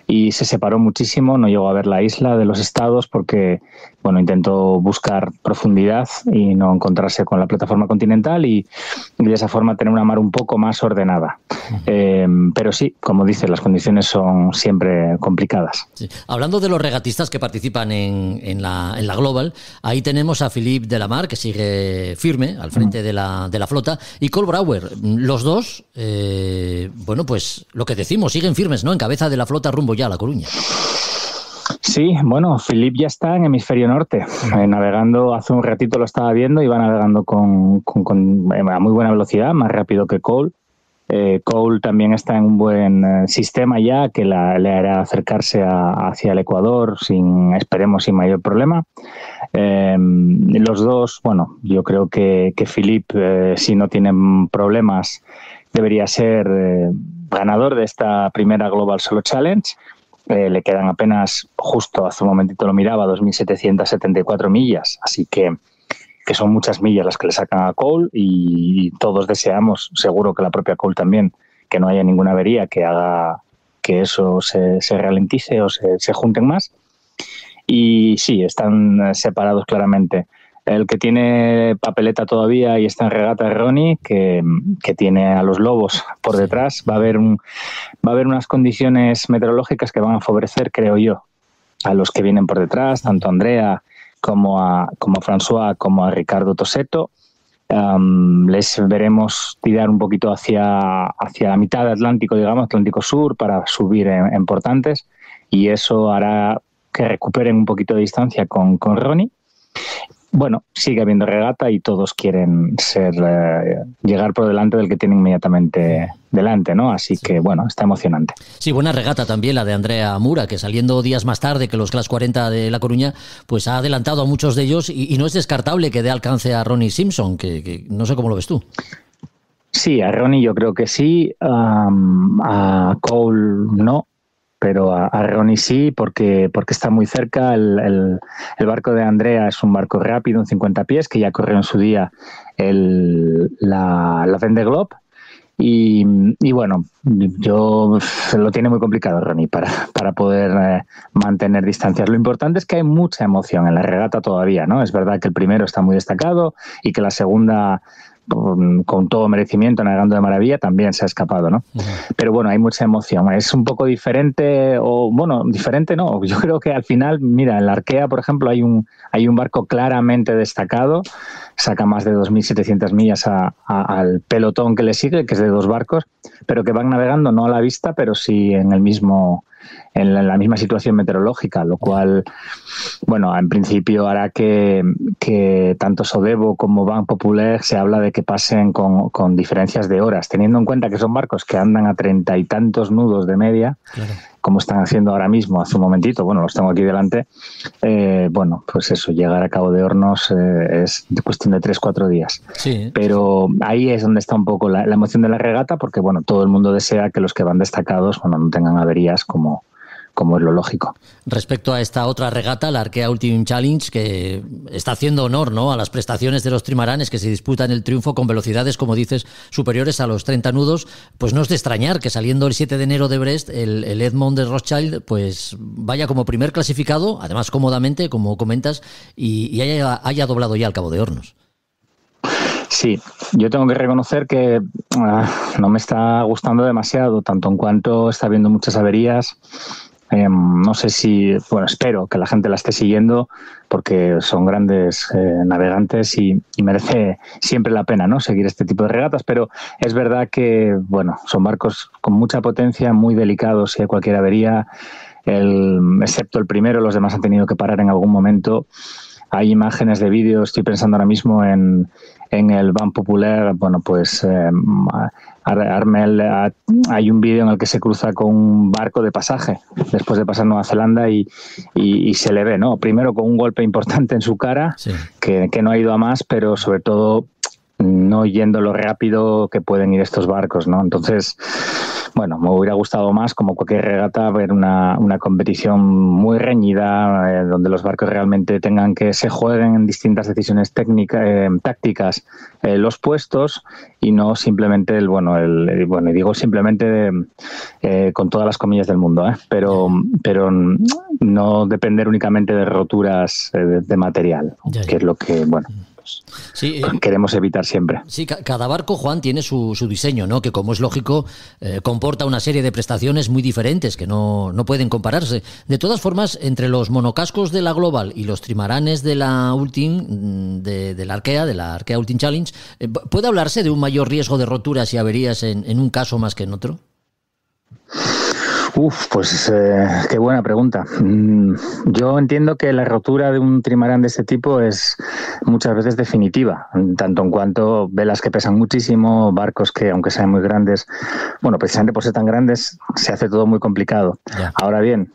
y se separó muchísimo, no llegó a ver la isla de los estados porque, bueno, intentó buscar profundidad y no encontrarse con la plataforma continental y de esa forma tener una mar un poco más ordenada. Pero sí, como dices, las condiciones son siempre complicadas. Sí. Hablando de los regatistas que participan en la Global, ahí tenemos a Philippe Delamare, que sigue firme al frente de la flota, y Cole Brauer. Los dos, bueno, pues lo que decimos, siguen firmes, ¿no? En cabeza de la flota rumbo ya a La Coruña. Sí, bueno, Philippe ya está en hemisferio norte, navegando, hace un ratito lo estaba viendo, y va navegando a muy buena velocidad, más rápido que Cole. Cole también está en un buen sistema ya que le hará acercarse hacia el Ecuador esperemos sin mayor problema. Los dos, bueno, yo creo que Philippe, si no tienen problemas, debería ser ganador de esta primera Global Solo Challenge. Le quedan apenas, justo hace un momentito lo miraba, 2.774 millas, así que son muchas millas las que le sacan a Cole, y todos deseamos, seguro que la propia Cole también, que no haya ninguna avería que haga que eso se ralentice o se junten más. Y sí, están separados claramente. El que tiene papeleta todavía y está en regata es Ronnie, que tiene a los lobos por detrás. Va a haber unas condiciones meteorológicas que van a favorecer, creo yo, a los que vienen por detrás, tanto a Andrea como a François, como a Ricardo Tosetto. Les veremos tirar un poquito hacia la mitad del Atlántico, digamos, Atlántico Sur, para subir en portantes, y eso hará que recuperen un poquito de distancia con Ronnie. Bueno, sigue habiendo regata y todos quieren llegar por delante del que tiene inmediatamente delante, ¿no? Así que, bueno, está emocionante. Sí, buena regata también la de Andrea Mura, que saliendo días más tarde que los Class 40 de La Coruña, pues ha adelantado a muchos de ellos y no es descartable que dé alcance a Ronnie Simpson, que no sé cómo lo ves tú. Sí, a Ronnie yo creo que sí, a Cole no, pero a Ronnie sí, porque está muy cerca. El barco de Andrea es un barco rápido, un 50 pies, que ya corrió en su día la Vendée Globe. Y bueno, lo tiene muy complicado Ronnie para poder mantener distancias. Lo importante es que hay mucha emoción en la regata todavía, ¿no? Es verdad que el primero está muy destacado y que la segunda, con todo merecimiento, navegando de maravilla, también se ha escapado, ¿no? Uh-huh. Pero bueno, hay mucha emoción. Es un poco diferente, diferente no. Yo creo que al final, mira, en la Arkea, por ejemplo, hay un barco claramente destacado, saca más de 2.700 millas al pelotón que le sigue, que es de dos barcos, pero que van navegando no a la vista, pero sí en la misma situación meteorológica, lo cual, bueno, en principio hará que tanto Sodebo como Ban Populaire se habla de que pasen con diferencias de horas, teniendo en cuenta que son barcos que andan a 30 y tantos nudos de media, claro, como están haciendo ahora mismo, hace un momentito, bueno, los tengo aquí delante, bueno, pues eso, llegar a Cabo de Hornos es cuestión de 3-4 días. Sí. Pero ahí es donde está un poco la emoción de la regata, porque, bueno, todo el mundo desea que los que van destacados, bueno, no tengan averías como es lo lógico. Respecto a esta otra regata, la Arkea Ultimate Challenge, que está haciendo honor, ¿no?, a las prestaciones de los trimaranes que se disputan el triunfo con velocidades, como dices, superiores a los 30 nudos, pues no es de extrañar que saliendo el 7 de enero de Brest, el Edmond de Rothschild pues vaya como primer clasificado, además cómodamente, como comentas, y haya doblado ya al Cabo de Hornos. Sí, yo tengo que reconocer que no me está gustando demasiado, tanto en cuanto está habiendo muchas averías. No sé si, bueno, espero que la gente la esté siguiendo porque son grandes navegantes y merece siempre la pena, ¿no?, seguir este tipo de regatas, pero es verdad que, bueno, son barcos con mucha potencia, muy delicados si hay cualquier avería, excepto el primero, los demás han tenido que parar en algún momento. Hay imágenes de vídeo, estoy pensando ahora mismo en el Ban Populaire, bueno, pues Armel, hay un vídeo en el que se cruza con un barco de pasaje después de pasar Nueva Zelanda y se le ve, ¿no? Primero con un golpe importante en su cara, sí, que no ha ido a más, pero sobre todo no yendo lo rápido que pueden ir estos barcos, ¿no? Entonces, bueno, me hubiera gustado más, como cualquier regata, ver una competición muy reñida, donde los barcos realmente tengan que se jueguen en distintas decisiones tácticas los puestos, y no simplemente y digo simplemente con todas las comillas del mundo, pero no depender únicamente de roturas de material, que es lo que, sí, queremos evitar siempre. Sí, cada barco, Juan, tiene su diseño, ¿no? Que, como es lógico, comporta una serie de prestaciones muy diferentes que no pueden compararse. De todas formas, entre los monocascos de la Global y los trimaranes de la Ultim, de la Arkea Ultim Challenge, ¿puede hablarse de un mayor riesgo de roturas y averías en un caso más que en otro? Pues qué buena pregunta. Yo entiendo que la rotura de un trimarán de este tipo es muchas veces definitiva, tanto en cuanto velas que pesan muchísimo, barcos que, aunque sean muy grandes, precisamente por ser tan grandes, se hace todo muy complicado. Yeah. Ahora bien,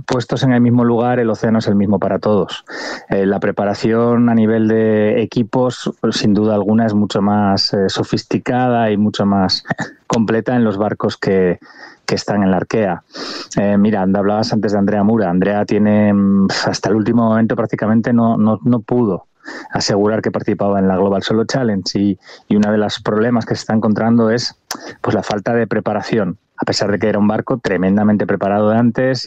puestos en el mismo lugar, el océano es el mismo para todos. La preparación a nivel de equipos, sin duda alguna, es mucho más sofisticada y mucho más completa en los barcos que están en la Arkea. Mira, hablabas antes de Andrea Mura. Andrea tiene, hasta el último momento prácticamente no pudo asegurar que participaba en la Global Solo Challenge, y uno de los problemas que se está encontrando es pues la falta de preparación, a pesar de que era un barco tremendamente preparado de antes,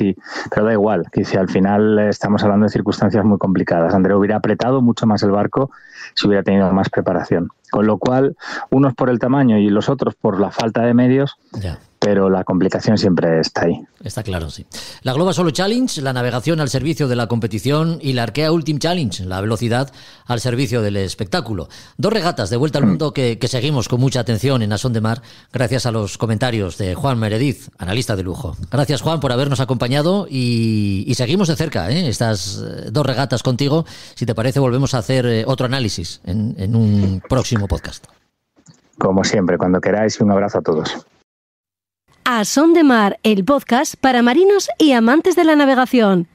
pero da igual, que al final estamos hablando de circunstancias muy complicadas. Andrea hubiera apretado mucho más el barco si hubiera tenido más preparación, con lo cual unos por el tamaño y los otros por la falta de medios. Yeah. Pero la complicación siempre está ahí. Está claro, sí. La Global Solo Challenge, la navegación al servicio de la competición, y la Arkea Ultim Challenge, la velocidad al servicio del espectáculo. 2 regatas de vuelta al mundo que seguimos con mucha atención en A Son de Mar, gracias a los comentarios de Juan Meredith, analista de lujo. Gracias, Juan, por habernos acompañado, y seguimos de cerca estas 2 regatas contigo. Si te parece, volvemos a hacer otro análisis en un próximo podcast. Como siempre, cuando queráis, un abrazo a todos. A Son de Mar, el podcast para marinos y amantes de la navegación.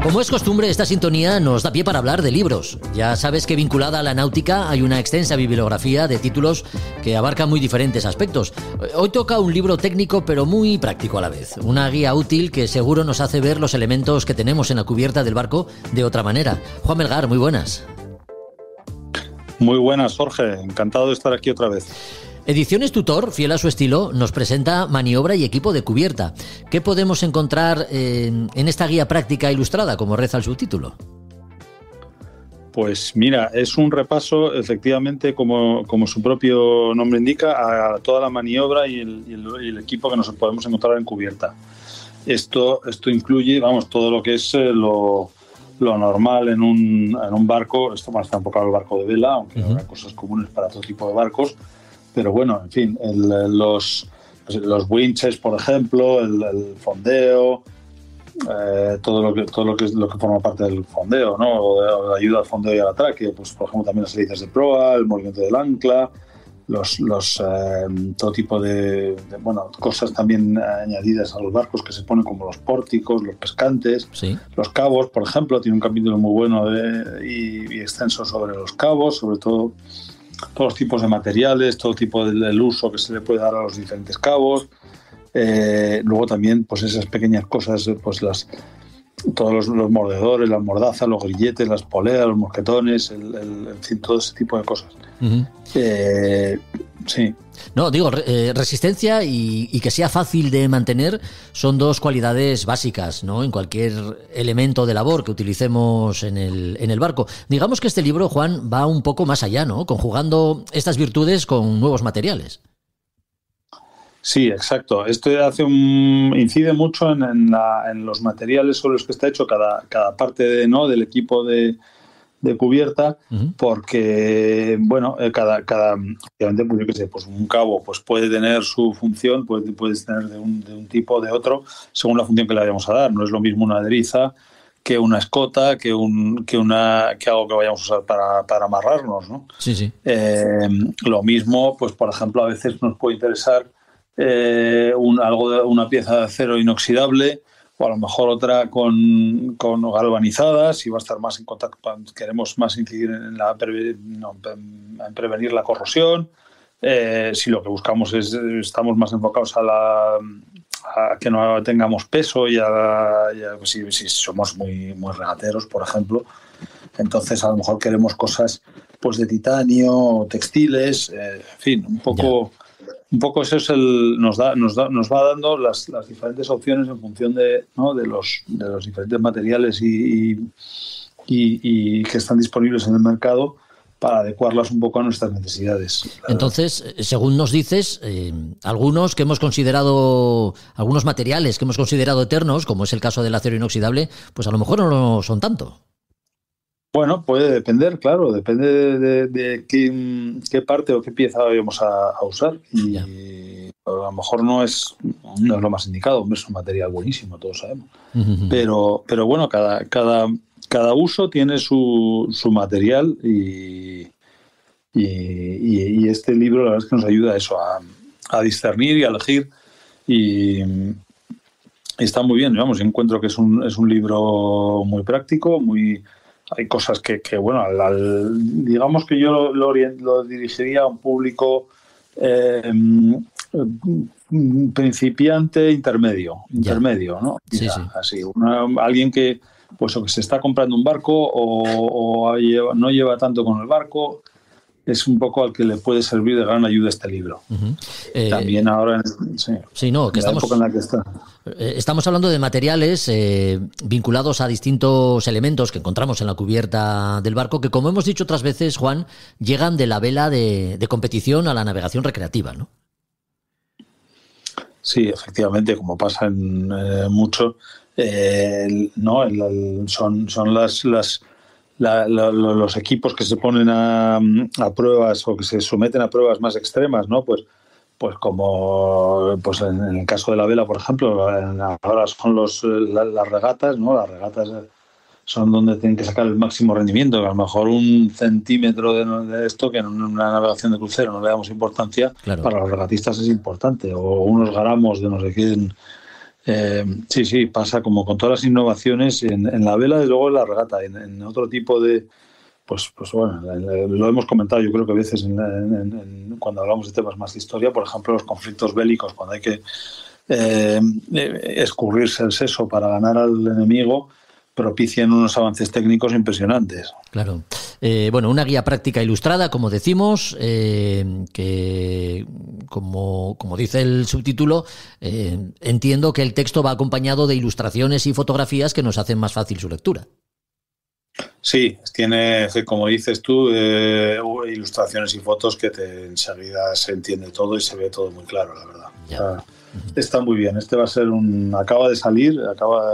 Como es costumbre, esta sintonía nos da pie para hablar de libros. Ya sabes que, vinculada a la náutica, hay una extensa bibliografía de títulos que abarcan muy diferentes aspectos. Hoy toca un libro técnico pero muy práctico a la vez. Una guía útil que seguro nos hace ver los elementos que tenemos en la cubierta del barco de otra manera. Juan Melgar, muy buenas. Muy buenas, Jorge. Encantado de estar aquí otra vez. Ediciones Tutor, fiel a su estilo, nos presenta Maniobra y equipo de cubierta. ¿Qué podemos encontrar en esta guía práctica ilustrada, como reza el subtítulo? Pues mira, es un repaso, efectivamente, como su propio nombre indica, a toda la maniobra y el equipo que nos podemos encontrar en cubierta. Esto incluye, todo lo que es lo normal en un barco. Esto más está enfocado al barco de vela, aunque habrá cosas comunes para todo tipo de barcos. Pero bueno, en fin, los winches, por ejemplo, el fondeo, todo lo que forma parte del fondeo, ¿no? O la ayuda al fondeo y al atraque, pues por ejemplo también las hélices de proa, el movimiento del ancla, todo tipo de cosas también añadidas a los barcos que se ponen, como los pórticos, los pescantes, sí. Los cabos, por ejemplo, tiene un capítulo muy bueno y extenso sobre los cabos, sobre todo todos los tipos de materiales, todo tipo del uso que se le puede dar a los diferentes cabos. Luego también pues esas pequeñas cosas, pues todos los mordedores, las mordazas, los grilletes, las poleas, los mosquetones, en fin, todo ese tipo de cosas. Uh-huh. Sí. No, digo, resistencia y que sea fácil de mantener son 2 cualidades básicas, ¿no? En cualquier elemento de labor que utilicemos en el barco. Digamos que este libro, Juan, va un poco más allá, ¿no? Conjugando estas virtudes con nuevos materiales. Sí, exacto. Esto incide mucho en los materiales sobre los que está hecho cada parte del equipo de cubierta, porque obviamente, pues yo qué sé, pues un cabo pues puede tener su función, puedes tener de un tipo o de otro según la función que le vayamos a dar. No es lo mismo una deriza que una escota, que algo que vayamos a usar para amarrarnos, ¿no? Sí, sí. Lo mismo, pues por ejemplo, a veces nos puede interesar una pieza de acero inoxidable o a lo mejor otra con galvanizadas y va a estar más en contacto. Queremos más incidir en prevenir la corrosión. Si lo que buscamos estamos más enfocados a que no tengamos peso y pues si somos muy regateros, por ejemplo, entonces a lo mejor queremos cosas pues de titanio, textiles, en fin, un poco eso es nos va dando las diferentes opciones en función de los diferentes materiales y que están disponibles en el mercado, para adecuarlas un poco a nuestras necesidades. Entonces, según nos dices, algunos materiales que hemos considerado eternos, como es el caso del acero inoxidable, pues a lo mejor no lo son tanto. Bueno, puede depender, claro, depende de qué parte o qué pieza vayamos a usar. Y a lo mejor no es lo más indicado, es un material buenísimo, todos sabemos. Uh-huh. Pero bueno, cada uso tiene su material y este libro la verdad es que nos ayuda a eso, a discernir y a elegir, y está muy bien. Yo encuentro que es un libro muy práctico, hay cosas que bueno, digamos que yo lo dirigiría a un público principiante intermedio, ¿no? Sí, sí. Así, alguien que pues o que se está comprando un barco o no lleva tanto con el barco, es un poco al que le puede servir de gran ayuda este libro. Uh-huh. También ahora época en la que está. Estamos hablando de materiales vinculados a distintos elementos que encontramos en la cubierta del barco, que, como hemos dicho otras veces, Juan, llegan de la vela de competición a la navegación recreativa, ¿no? Sí, efectivamente, como pasa en mucho. Son los equipos que se ponen a pruebas o que se someten a pruebas más extremas, ¿no? Pues como pues en el caso de la vela, por ejemplo, ahora son las regatas, ¿no? Las regatas son donde tienen que sacar el máximo rendimiento, que a lo mejor 1 centímetro de esto, que en una navegación de crucero no le damos importancia, claro. Para los regatistas es importante, o unos gramos de no sé qué. Sí, pasa como con todas las innovaciones en la vela y luego en la regata, en otro tipo de, pues bueno, lo hemos comentado yo creo que a veces cuando hablamos de temas más de historia, por ejemplo los conflictos bélicos, cuando hay que escurrirse el seso para ganar al enemigo, propician unos avances técnicos impresionantes. Claro. Bueno, una guía práctica ilustrada, como decimos, que como dice el subtítulo, entiendo que el texto va acompañado de ilustraciones y fotografías que nos hacen más fácil su lectura. Sí, tiene, como dices tú, ilustraciones y fotos que enseguida se entiende todo y se ve todo muy claro, la verdad. Está muy bien. Este va a ser acaba de salir,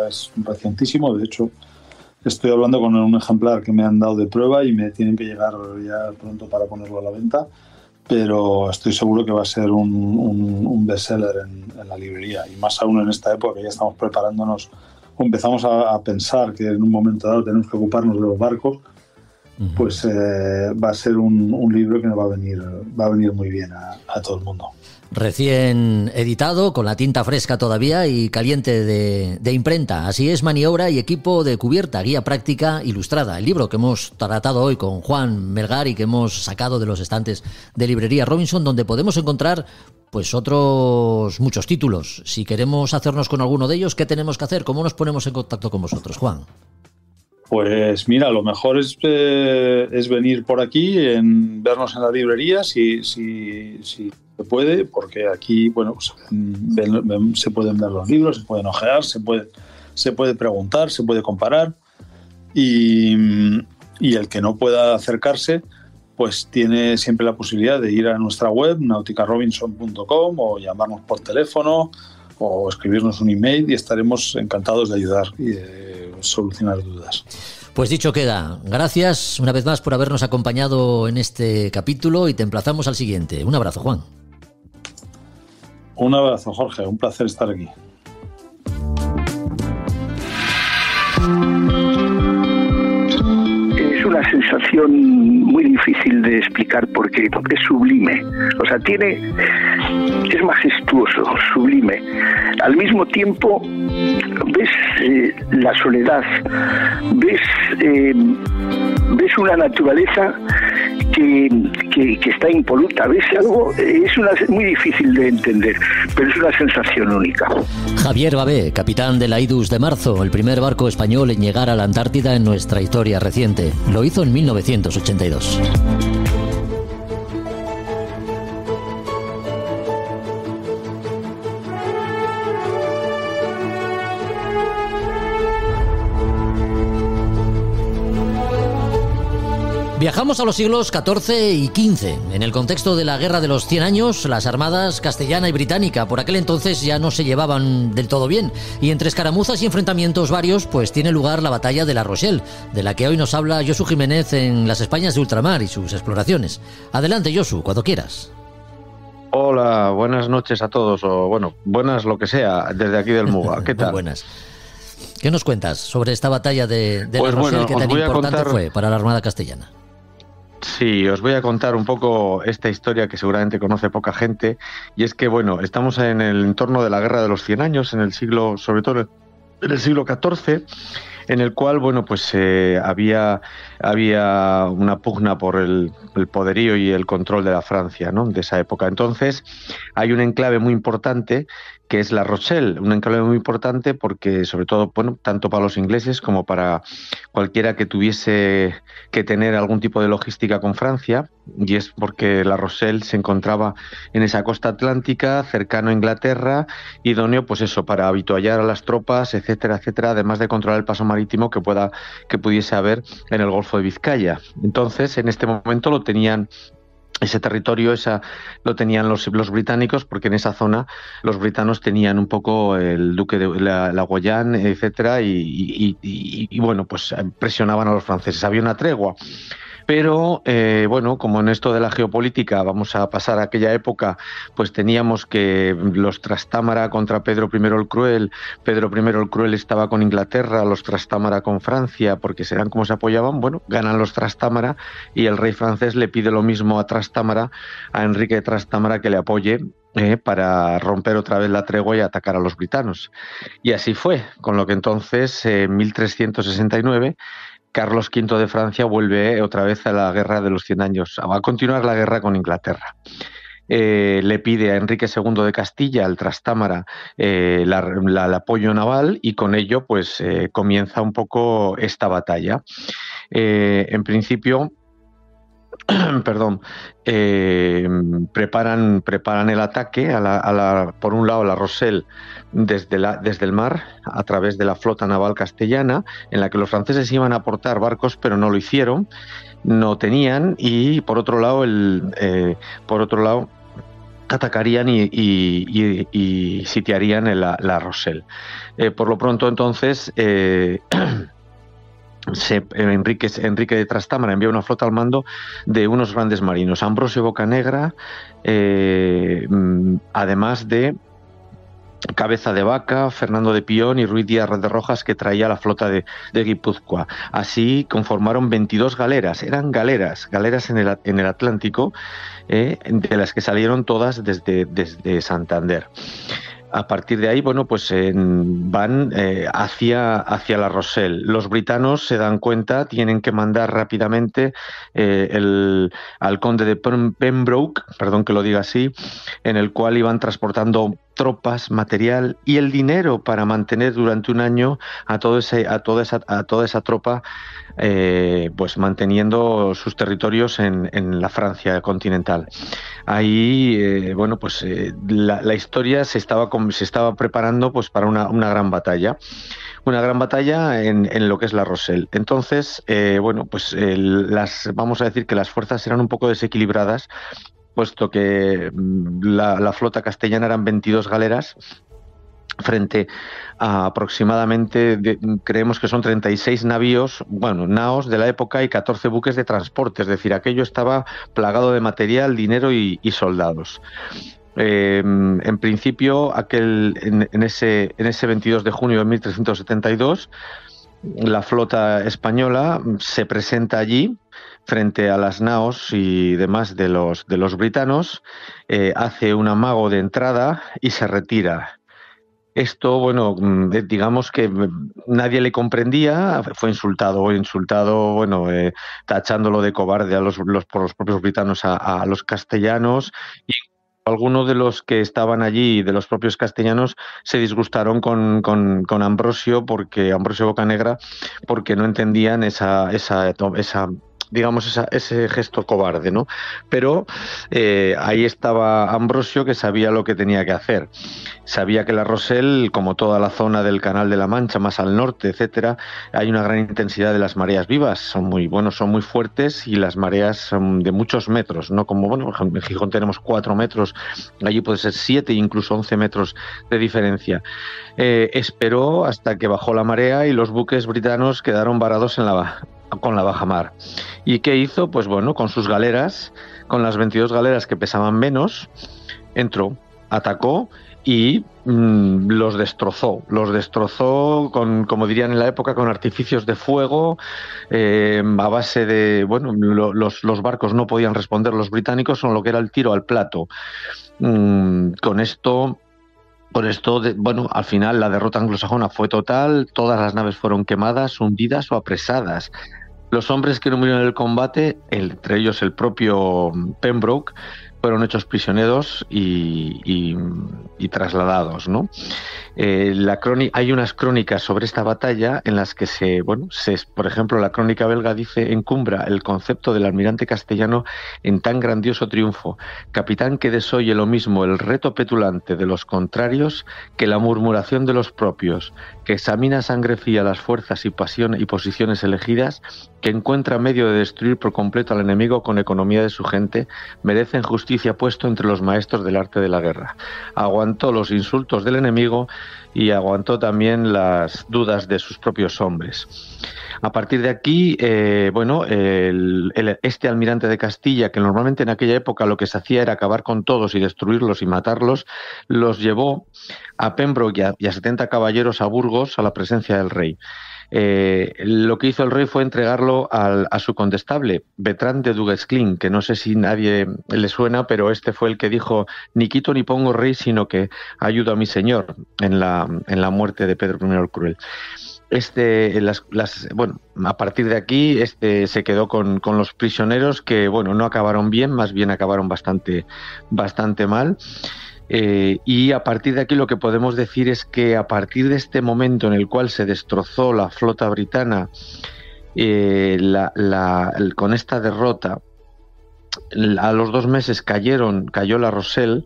es recientísimo. De hecho, estoy hablando con un ejemplar que me han dado de prueba y me tienen que llegar ya pronto para ponerlo a la venta. Pero estoy seguro que va a ser un bestseller en la librería. Y más aún en esta época que ya estamos preparándonos, o empezamos a pensar que en un momento dado tenemos que ocuparnos de los barcos. Pues va a ser un libro que nos va a venir muy bien a todo el mundo. Recién editado, con la tinta fresca todavía y caliente de imprenta. Así es, Maniobra y equipo de cubierta, guía práctica ilustrada. El libro que hemos tratado hoy con Juan Melgar y que hemos sacado de los estantes de Librería Robinson, donde podemos encontrar pues otros muchos títulos. Si queremos hacernos con alguno de ellos, ¿qué tenemos que hacer? ¿Cómo nos ponemos en contacto con vosotros, Juan? Pues mira, lo mejor es venir por aquí, vernos en la librería, si se puede, porque aquí, bueno, pues, se pueden ver los libros, se pueden ojear, se puede preguntar, se puede comparar, y el que no pueda acercarse, pues tiene siempre la posibilidad de ir a nuestra web, nauticarobinson.com, o llamarnos por teléfono, o escribirnos un email, y estaremos encantados de ayudar y de solucionar dudas. Pues dicho queda. Gracias una vez más por habernos acompañado en este capítulo y te emplazamos al siguiente. Un abrazo, Juan. Un abrazo, Jorge. Un placer estar aquí. Es una sensación muy difícil de explicar porque es sublime. O sea, es majestuoso, sublime. Al mismo tiempo ves la soledad, ves una naturaleza que está impoluta, ves algo, muy difícil de entender, pero es una sensación única. Javier Babé, capitán de la Idus de Marzo, el primer barco español en llegar a la Antártida en nuestra historia reciente. Lo hizo en 1982. Viajamos a los siglos XIV y XV. En el contexto de la Guerra de los 100 años, las armadas castellana y británica por aquel entonces ya no se llevaban del todo bien. Y entre escaramuzas y enfrentamientos varios, pues tiene lugar la batalla de La Rochelle, de la que hoy nos habla Josu Jiménez en las Españas de ultramar y sus exploraciones. Adelante, Josu, cuando quieras. Hola, buenas noches a todos, o bueno, buenas lo que sea, desde aquí del Muga. ¿Qué tal? Muy buenas. ¿Qué nos cuentas sobre esta batalla de pues La Rochelle, bueno, que tan importante fue para la Armada castellana? Sí, os voy a contar un poco esta historia que seguramente conoce poca gente, y es que, bueno, estamos en el entorno de la Guerra de los 100 años, en el siglo, sobre todo en el siglo XIV, en el cual, bueno, pues había una pugna por el poderío y el control de la Francia, ¿no?, de esa época. Entonces, hay un enclave muy importante que es La Rochelle, un enclave muy importante porque, sobre todo, bueno, tanto para los ingleses como para cualquiera que tuviese que tener algún tipo de logística con Francia, y es porque La Rochelle se encontraba en esa costa atlántica, cercano a Inglaterra, idóneo, pues eso, para avituallar a las tropas, etcétera, etcétera, además de controlar el paso marítimo que pudiese haber en el Golfo de Vizcaya. Entonces, en este momento lo tenían. Ese territorio lo tenían los británicos, porque en esa zona los britanos tenían un poco el duque de la Guayane, etcétera, y bueno, pues presionaban a los franceses. Había una tregua. Pero, bueno, como en esto de la geopolítica vamos a pasar a aquella época, pues teníamos que los Trastámara contra Pedro I el Cruel. Pedro I el Cruel estaba con Inglaterra, los Trastámara con Francia, porque serán como se apoyaban. Bueno, ganan los Trastámara y el rey francés le pide lo mismo a Enrique de Trastámara, que le apoye para romper otra vez la tregua y atacar a los britanos. Y así fue, con lo que entonces, en 1369, Carlos V de Francia vuelve otra vez a la Guerra de los 100 años, a continuar la guerra con Inglaterra. Le pide a Enrique II de Castilla, al Trastámara, el apoyo naval, y con ello pues comienza un poco esta batalla. En principio, preparan el ataque por un lado La Rochelle desde el mar, a través de la flota naval castellana, en la que los franceses iban a aportar barcos, pero no lo hicieron, no tenían, y por otro lado atacarían y sitiarían la Rochelle. Por lo pronto, entonces, Enrique de Trastámara envía una flota al mando de unos grandes marinos, Ambrosio Bocanegra, además de Cabeza de Vaca, Fernando de Pión y Ruiz Díaz de Rojas, que traía la flota de Guipúzcoa. Así conformaron 22 galeras, eran galeras en el Atlántico, de las que salieron todas desde Santander. A partir de ahí, bueno, pues van hacia La Rochelle. Los britanos se dan cuenta, tienen que mandar rápidamente al conde de Pembroke, perdón que lo diga así, en el cual iban transportando tropas, material y el dinero para mantener durante un año a toda esa tropa, pues manteniendo sus territorios en la Francia continental. Ahí, bueno, pues la historia se estaba preparando pues para una gran batalla. Una gran batalla en lo que es La Rochelle. Entonces, bueno, pues vamos a decir que las fuerzas eran un poco desequilibradas, puesto que la flota castellana eran 22 galeras frente a aproximadamente, creemos que son 36 navíos, bueno, naos de la época, y 14 buques de transporte. Es decir, aquello estaba plagado de material, dinero y soldados. En principio, en ese 22 de junio de 1372, la flota española se presenta allí frente a las naos y demás de los britanos, hace un amago de entrada y se retira. Esto, bueno, digamos que nadie le comprendía, fue insultado, bueno, tachándolo de cobarde por los propios britanos a los castellanos, y algunos de los que estaban allí, de los propios castellanos, se disgustaron con Ambrosio Bocanegra, porque no entendían ese gesto cobarde, ¿no? Pero ahí estaba Ambrosio, que sabía lo que tenía que hacer. Sabía que la Rochelle, como toda la zona del Canal de la Mancha, más al norte, etcétera, hay una gran intensidad de las mareas vivas, son muy fuertes, y las mareas son de muchos metros, no como, bueno, en Gijón tenemos 4 metros, allí puede ser 7, incluso 11 metros de diferencia. Esperó hasta que bajó la marea y los buques britanos quedaron varados con la bajamar. ¿Y qué hizo? Pues bueno, con sus galeras, con las 22 galeras que pesaban menos, entró, atacó y los destrozó con, como dirían en la época, con artificios de fuego, a base de, bueno, los barcos no podían responder, los británicos, con lo que era el tiro al plato. Con esto, bueno, al final la derrota anglosajona fue total, todas las naves fueron quemadas, hundidas o apresadas. Los hombres que no murieron en el combate, entre ellos el propio Pembroke, fueron hechos prisioneros y trasladados, ¿no? Hay unas crónicas sobre esta batalla en las que por ejemplo, la crónica belga dice: encumbra el concepto del almirante castellano en tan grandioso triunfo, capitán que desoye lo mismo el reto petulante de los contrarios que la murmuración de los propios, que examina a sangre fría las fuerzas y posiciones elegidas, que encuentra medio de destruir por completo al enemigo con economía de su gente, merecen justicia puesto entre los maestros del arte de la guerra. Aguantó los insultos del enemigo y aguantó también las dudas de sus propios hombres. A partir de aquí, este almirante de Castilla, que normalmente en aquella época lo que se hacía era acabar con todos y destruirlos y matarlos, los llevó a Pembroke y a 70 caballeros a Burgos, a la presencia del rey. Lo que hizo el rey fue entregarlo a su condestable, Bertrand de Duguesclin, que no sé si nadie le suena, pero este fue el que dijo: ni quito ni pongo rey, sino que ayudo a mi señor en la muerte de Pedro I el Cruel. A partir de aquí se quedó con los prisioneros, que bueno, no acabaron bien, más bien acabaron bastante mal. Y a partir de aquí lo que podemos decir es que a partir de este momento en el cual se destrozó la flota britana, con esta derrota, a los 2 meses cayó la Rochelle,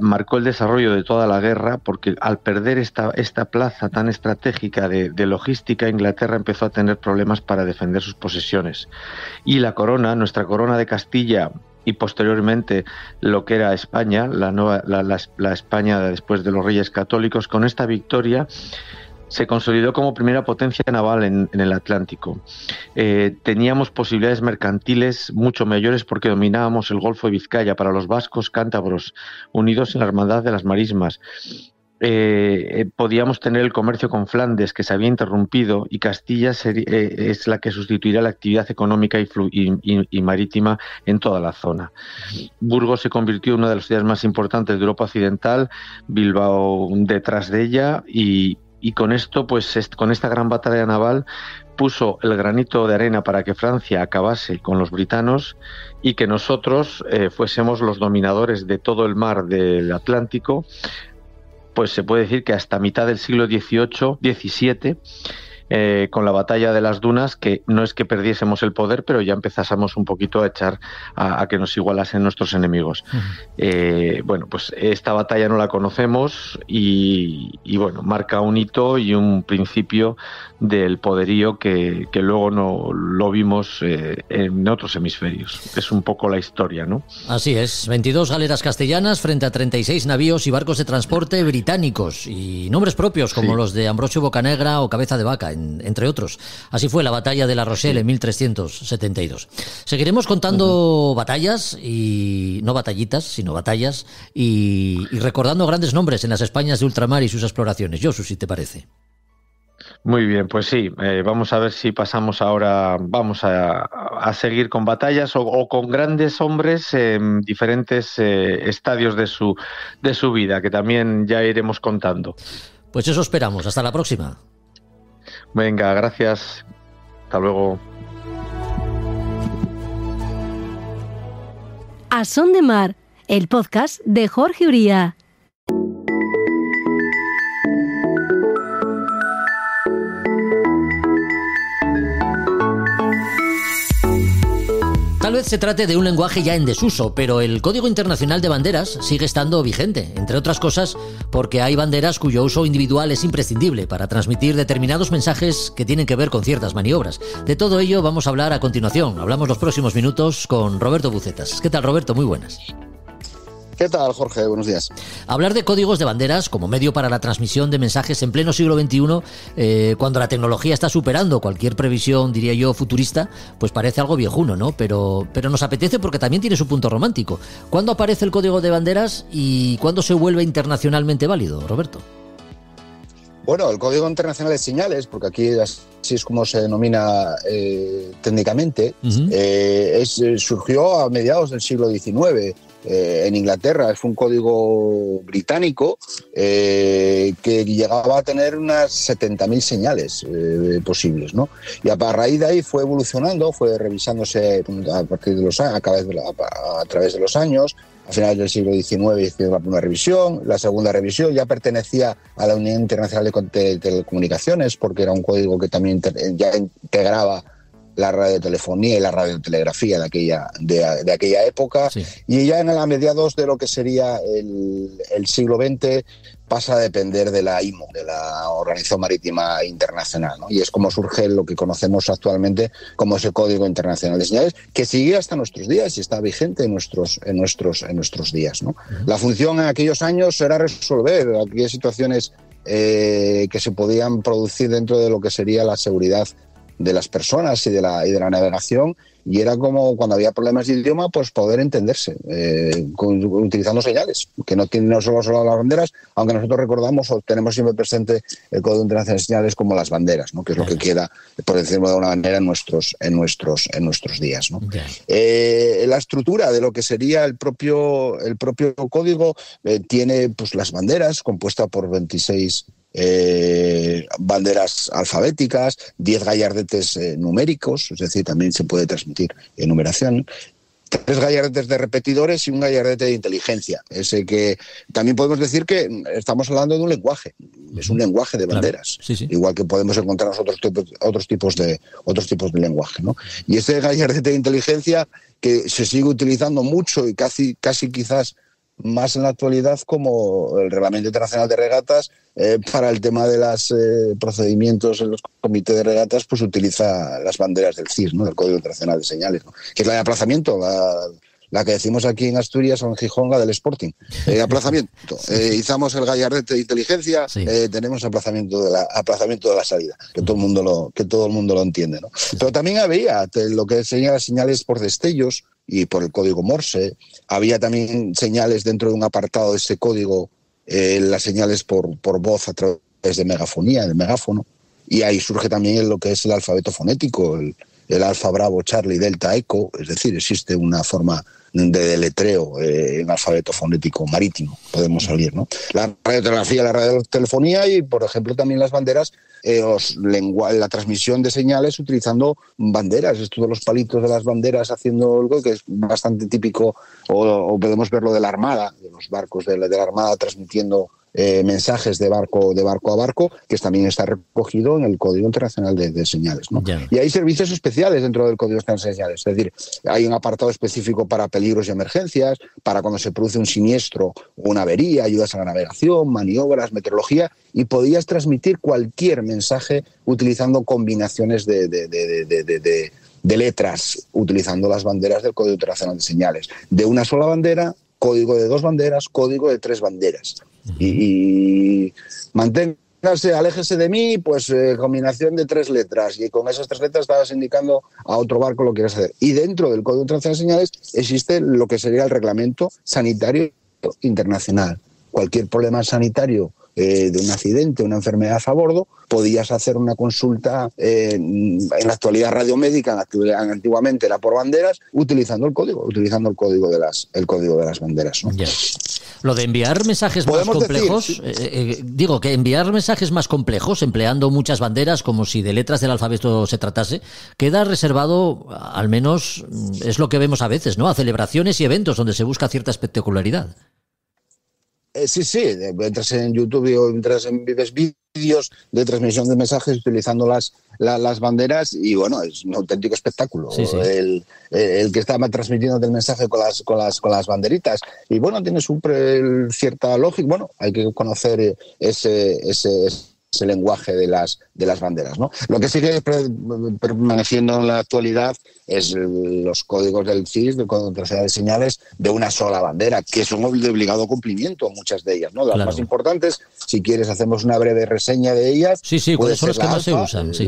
marcó el desarrollo de toda la guerra, porque al perder esta plaza tan estratégica de logística, Inglaterra empezó a tener problemas para defender sus posesiones. Y nuestra corona de Castilla, y posteriormente lo que era España, la España después de los Reyes Católicos, con esta victoria se consolidó como primera potencia naval en el Atlántico. Teníamos posibilidades mercantiles mucho mayores porque dominábamos el Golfo de Vizcaya para los vascos cántabros, unidos en la hermandad de las marismas. Podíamos tener el comercio con Flandes, que se había interrumpido, y Castilla es la que sustituirá la actividad económica y marítima en toda la zona. Burgos se convirtió en una de las ciudades más importantes de Europa Occidental, Bilbao detrás de ella, y con esto, con esta gran batalla naval, puso el granito de arena para que Francia acabase con los britanos y que nosotros fuésemos los dominadores de todo el mar del Atlántico. Pues se puede decir que hasta mitad del siglo XVII, con la batalla de las Dunas, que no es que perdiésemos el poder, pero ya empezásemos un poquito a echar a que nos igualasen nuestros enemigos. Pues esta batalla no la conocemos y bueno, marca un hito y un principio del poderío que luego no lo vimos en otros hemisferios. Es un poco la historia, ¿no? Así es, 22 galeras castellanas frente a 36 navíos y barcos de transporte británicos, y nombres propios como los de Ambrosio Bocanegra o Cabeza de Vaca, entre otros. Así fue la batalla de la Rochelle en 1372. Seguiremos contando batallas, y no batallitas, sino batallas, y recordando grandes nombres en las Españas de ultramar y sus exploraciones. Josu, si te parece. Muy bien, pues sí, vamos a ver si pasamos ahora, vamos a seguir con batallas o con grandes hombres en diferentes estadios de su vida, que también ya iremos contando. Pues eso esperamos. Hasta la próxima. Venga, gracias. Hasta luego. A Son de Mar, el podcast de Jorge Uría. Tal vez se trate de un lenguaje ya en desuso, pero el Código Internacional de Banderas sigue estando vigente, entre otras cosas porque hay banderas cuyo uso individual es imprescindible para transmitir determinados mensajes que tienen que ver con ciertas maniobras. De todo ello vamos a hablar a continuación. Hablamos los próximos minutos con Roberto Bucetas. ¿Qué tal, Roberto? Muy buenas. ¿Qué tal, Jorge? Buenos días. Hablar de códigos de banderas como medio para la transmisión de mensajes en pleno siglo XXI, cuando la tecnología está superando cualquier previsión, diría yo, futurista, pues parece algo viejuno, ¿no? Pero nos apetece porque también tiene su punto romántico. ¿Cuándo aparece el código de banderas y cuándo se vuelve internacionalmente válido, Roberto? Bueno, el Código Internacional de Señales, porque aquí así es como se denomina técnicamente, surgió a mediados del siglo XIX. En Inglaterra. Fue un código británico que llegaba a tener unas 70.000 señales posibles, ¿no? Y a raíz de ahí fue evolucionando, fue revisándose a partir de los años, a través de los años. A finales del siglo XIX hicieron la primera revisión, la segunda revisión ya pertenecía a la Unión Internacional de Telecomunicaciones, porque era un código que también ya integraba la radiotelefonía y la radiotelegrafía de aquella época, sí. Y ya a mediados de lo que sería el siglo XX pasa a depender de la IMO, de la Organización Marítima Internacional, ¿no? Y es como surge lo que conocemos actualmente como ese Código Internacional de Señales, que sigue hasta nuestros días y está vigente en nuestros días, ¿no? La función en aquellos años era resolver aquellas situaciones que se podían producir dentro de lo que sería la seguridad de las personas y de la navegación, y era como cuando había problemas de idioma, pues poder entenderse utilizando señales, que no tienen no solo las banderas, aunque nosotros recordamos o tenemos siempre presente el Código Internacional de Señales como las banderas, ¿no? Que es lo que queda, por decirlo de alguna manera, en nuestros días, ¿no? La estructura de lo que sería el propio código tiene pues las banderas, compuesta por 26 banderas alfabéticas, 10 gallardetes numéricos, es decir, también se puede transmitir en numeración, 3 gallardetes de repetidores y un gallardete de inteligencia. Ese que también podemos decir que estamos hablando de un lenguaje, es un lenguaje de banderas, claro, sí. Igual que podemos encontrar otros tipos de lenguaje, ¿no? Y ese gallardete de inteligencia que se sigue utilizando mucho y casi quizás más en la actualidad como el Reglamento Internacional de Regatas, para el tema de los procedimientos en los comités de regatas, pues utiliza las banderas del CIS, ¿no? Del Código Internacional de Señales, ¿no? Que es la de aplazamiento, la que decimos aquí en Asturias o en Gijón, la del Sporting. Aplazamiento. Izamos el gallardete de inteligencia, sí. Tenemos aplazamiento de la salida, que todo el mundo lo entiende, ¿no? Pero también había lo que serían las señales por destellos y por el código Morse. Había también señales dentro de un apartado de ese código, las señales por voz a través de megafonía, del megáfono. Y ahí surge también lo que es el alfabeto fonético, el alfa, bravo, charlie, delta, eco. Es decir, existe una forma de deletreo en alfabeto fonético marítimo, podemos salir, ¿no? La radiotelegrafía, la radiotelefonía y, por ejemplo, también las banderas, la transmisión de señales utilizando banderas, esto de los palitos de las banderas haciendo algo que es bastante típico, o podemos verlo de la Armada, de los barcos de la Armada transmitiendo mensajes de barco a barco, que también está recogido en el Código Internacional de Señales, ¿no? Yeah. Y hay servicios especiales dentro del Código Internacional de Señales, es decir, hay un apartado específico para peligros y emergencias, para cuando se produce un siniestro o una avería, ayudas a la navegación, maniobras, meteorología, y podías transmitir cualquier mensaje utilizando combinaciones de letras, utilizando las banderas del Código Internacional de Señales. De una sola bandera, código de 2 banderas, código de 3 banderas. Y manténgase, aléjese de mí, pues combinación de 3 letras, y con esas 3 letras estabas indicando a otro barco lo que quieres hacer. Y dentro del Código Internacional de Señales existe lo que sería el Reglamento Sanitario Internacional. Cualquier problema sanitario de un accidente, una enfermedad a bordo, podías hacer una consulta, en la actualidad radiomédica, antiguamente era por banderas, utilizando el código de las banderas, ¿no? Yeah. Lo de enviar mensajes más complejos, digo que enviar mensajes más complejos empleando muchas banderas como si de letras del alfabeto se tratase, queda reservado, al menos es lo que vemos a veces, ¿no? A celebraciones y eventos donde se busca cierta espectacularidad. Sí, entras en YouTube o entras ves vídeos de transmisión de mensajes utilizando las banderas y bueno, es un auténtico espectáculo. Sí. El que está transmitiendo el mensaje con las banderitas. Y bueno, tiene cierta lógica. Bueno, hay que conocer ese lenguaje de las banderas, ¿no? Lo que sigue permaneciendo en la actualidad es los códigos del CIS, de contraseña de señales, de una sola bandera, que son de obligado cumplimiento, muchas de ellas, ¿no? Las más importantes, si quieres hacemos una breve reseña de ellas. Sí, ¿cuáles son las que más se usan? Sí.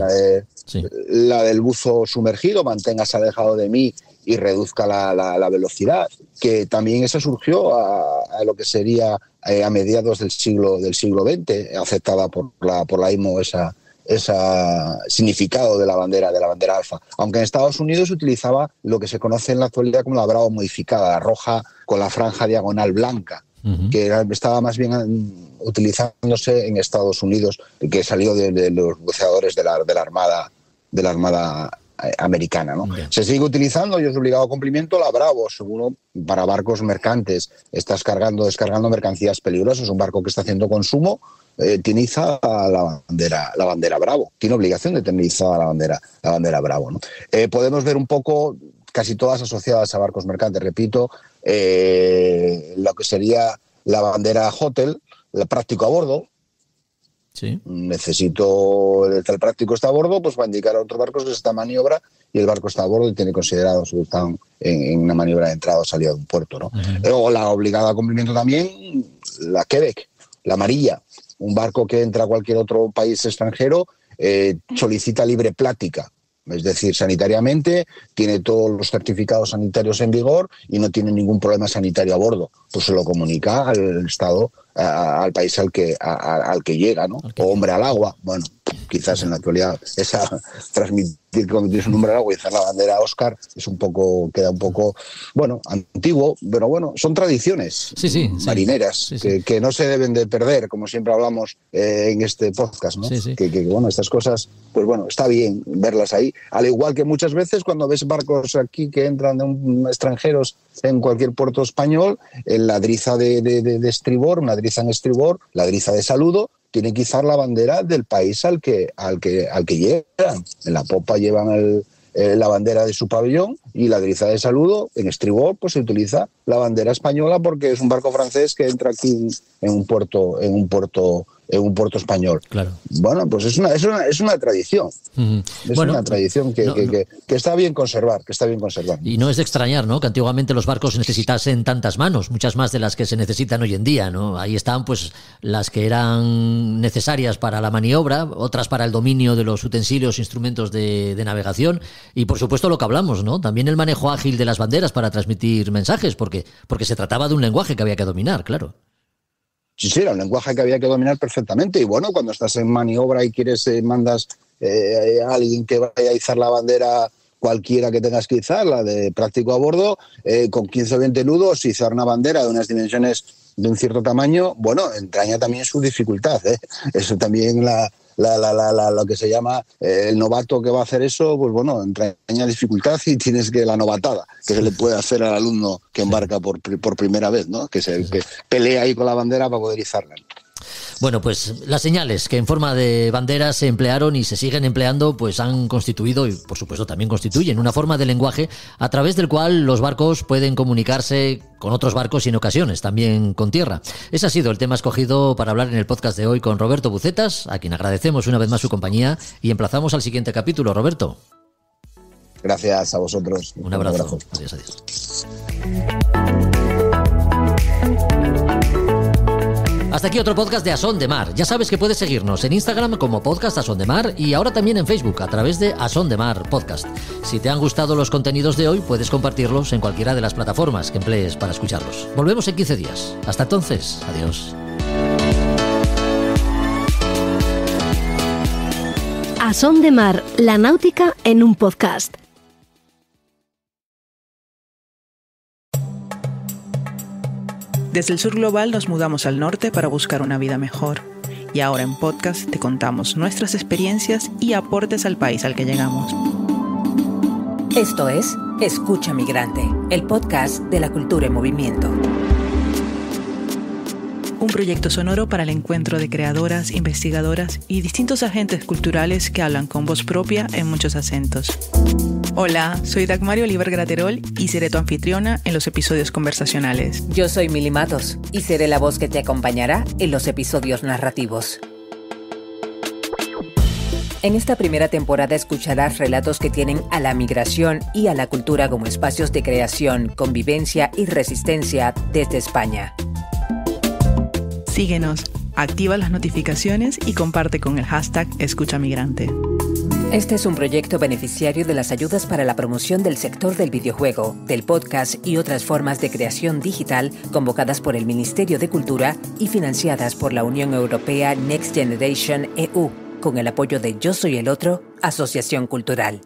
La del buzo sumergido, manténgase alejado de mí y reduzca la velocidad, que también eso surgió a lo que sería a mediados del siglo XX, aceptada por la IMO ese significado de la bandera alfa. Aunque en Estados Unidos se utilizaba lo que se conoce en la actualidad como la Bravo modificada, la roja con la franja diagonal blanca, que estaba más bien utilizándose en Estados Unidos, que salió de los buceadores de la Armada americana, ¿no? Okay. Se sigue utilizando y es obligado a cumplimiento la Bravo, seguro, para barcos mercantes. Estás descargando mercancías peligrosas. Un barco que está haciendo consumo tiene izada la bandera Bravo. Tiene obligación de tener izada la bandera Bravo, ¿no? Podemos ver un poco, casi todas asociadas a barcos mercantes, repito, lo que sería la bandera Hotel, el práctico a bordo. Sí. Necesito el práctico está a bordo, pues va a indicar a otros barcos que se está en maniobra y el barco está a bordo y tiene considerado que están en una maniobra de entrada o salida de un puerto, ¿no? O la obligada a cumplimiento también, la Quebec, la amarilla, un barco que entra a cualquier otro país extranjero solicita libre plática. Es decir, sanitariamente tiene todos los certificados sanitarios en vigor y no tiene ningún problema sanitario a bordo. Pues se lo comunica al Estado, al país al que llega, ¿no? O hombre al agua. Bueno, quizás en la actualidad transmitir cuando tienes un hombre al agua y hacer la bandera Oscar queda un poco, bueno, antiguo, pero bueno, son tradiciones marineras que no se deben de perder, como siempre hablamos en este podcast, ¿no? Que bueno, estas cosas, pues bueno, está bien verlas ahí. Al igual que muchas veces cuando ves barcos aquí que entran de extranjeros en cualquier puerto español, en la driza de estribor, una driza en estribor, la driza de saludo, tiene que izar la bandera del país al que llegan. En la popa llevan la bandera de su pabellón y la driza de saludo en estribor pues se utiliza la bandera española porque es un barco francés que entra aquí en un puerto español. Claro. Bueno, pues es una tradición. Es una tradición que está bien conservar, Y no es de extrañar, ¿no?, que antiguamente los barcos necesitasen tantas manos, muchas más de las que se necesitan hoy en día, ¿no? Ahí están pues las que eran necesarias para la maniobra, otras para el dominio de los utensilios e instrumentos de navegación y por supuesto lo que hablamos, ¿no? También el manejo ágil de las banderas para transmitir mensajes, porque se trataba de un lenguaje que había que dominar, claro. Sí, era un lenguaje que había que dominar perfectamente. Y bueno, cuando estás en maniobra y mandas a alguien que vaya a izar la bandera cualquiera que tengas que izar, la de práctico a bordo, con 15 o 20 nudos, izar una bandera de unas dimensiones de un cierto tamaño, bueno, entraña también su dificultad, ¿eh? Eso también lo que se llama el novato que va a hacer eso, pues bueno, entraña dificultad y tienes que la novatada que se le puede hacer al alumno que embarca por primera vez, ¿no? Que pelea ahí con la bandera para poder izarla. Bueno, pues las señales que en forma de banderas se emplearon y se siguen empleando, pues han constituido y por supuesto también constituyen una forma de lenguaje a través del cual los barcos pueden comunicarse con otros barcos y en ocasiones también con tierra. Ese ha sido el tema escogido para hablar en el podcast de hoy con Roberto Bucetas, a quien agradecemos una vez más su compañía y emplazamos al siguiente capítulo. Roberto. Gracias a vosotros. Un abrazo. Adiós. Hasta aquí otro podcast de A Son de Mar. Ya sabes que puedes seguirnos en Instagram como Podcast A Son de Mar y ahora también en Facebook a través de A Son de Mar Podcast. Si te han gustado los contenidos de hoy, puedes compartirlos en cualquiera de las plataformas que emplees para escucharlos. Volvemos en 15 días. Hasta entonces, adiós. A Son de Mar, la náutica en un podcast. Desde el sur global nos mudamos al norte para buscar una vida mejor. Y ahora en podcast te contamos nuestras experiencias y aportes al país al que llegamos. Esto es Escucha Migrante, el podcast de la cultura en movimiento. Un proyecto sonoro para el encuentro de creadoras, investigadoras y distintos agentes culturales que hablan con voz propia en muchos acentos. Hola, soy Dagmari Oliver Graterol y seré tu anfitriona en los episodios conversacionales. Yo soy Mili Matos y seré la voz que te acompañará en los episodios narrativos. En esta primera temporada escucharás relatos que tienen a la migración y a la cultura como espacios de creación, convivencia y resistencia desde España. Síguenos, activa las notificaciones y comparte con el hashtag Escucha Migrante. Este es un proyecto beneficiario de las ayudas para la promoción del sector del videojuego, del podcast y otras formas de creación digital convocadas por el Ministerio de Cultura y financiadas por la Unión Europea Next Generation EU, con el apoyo de Yo Soy el Otro, Asociación Cultural.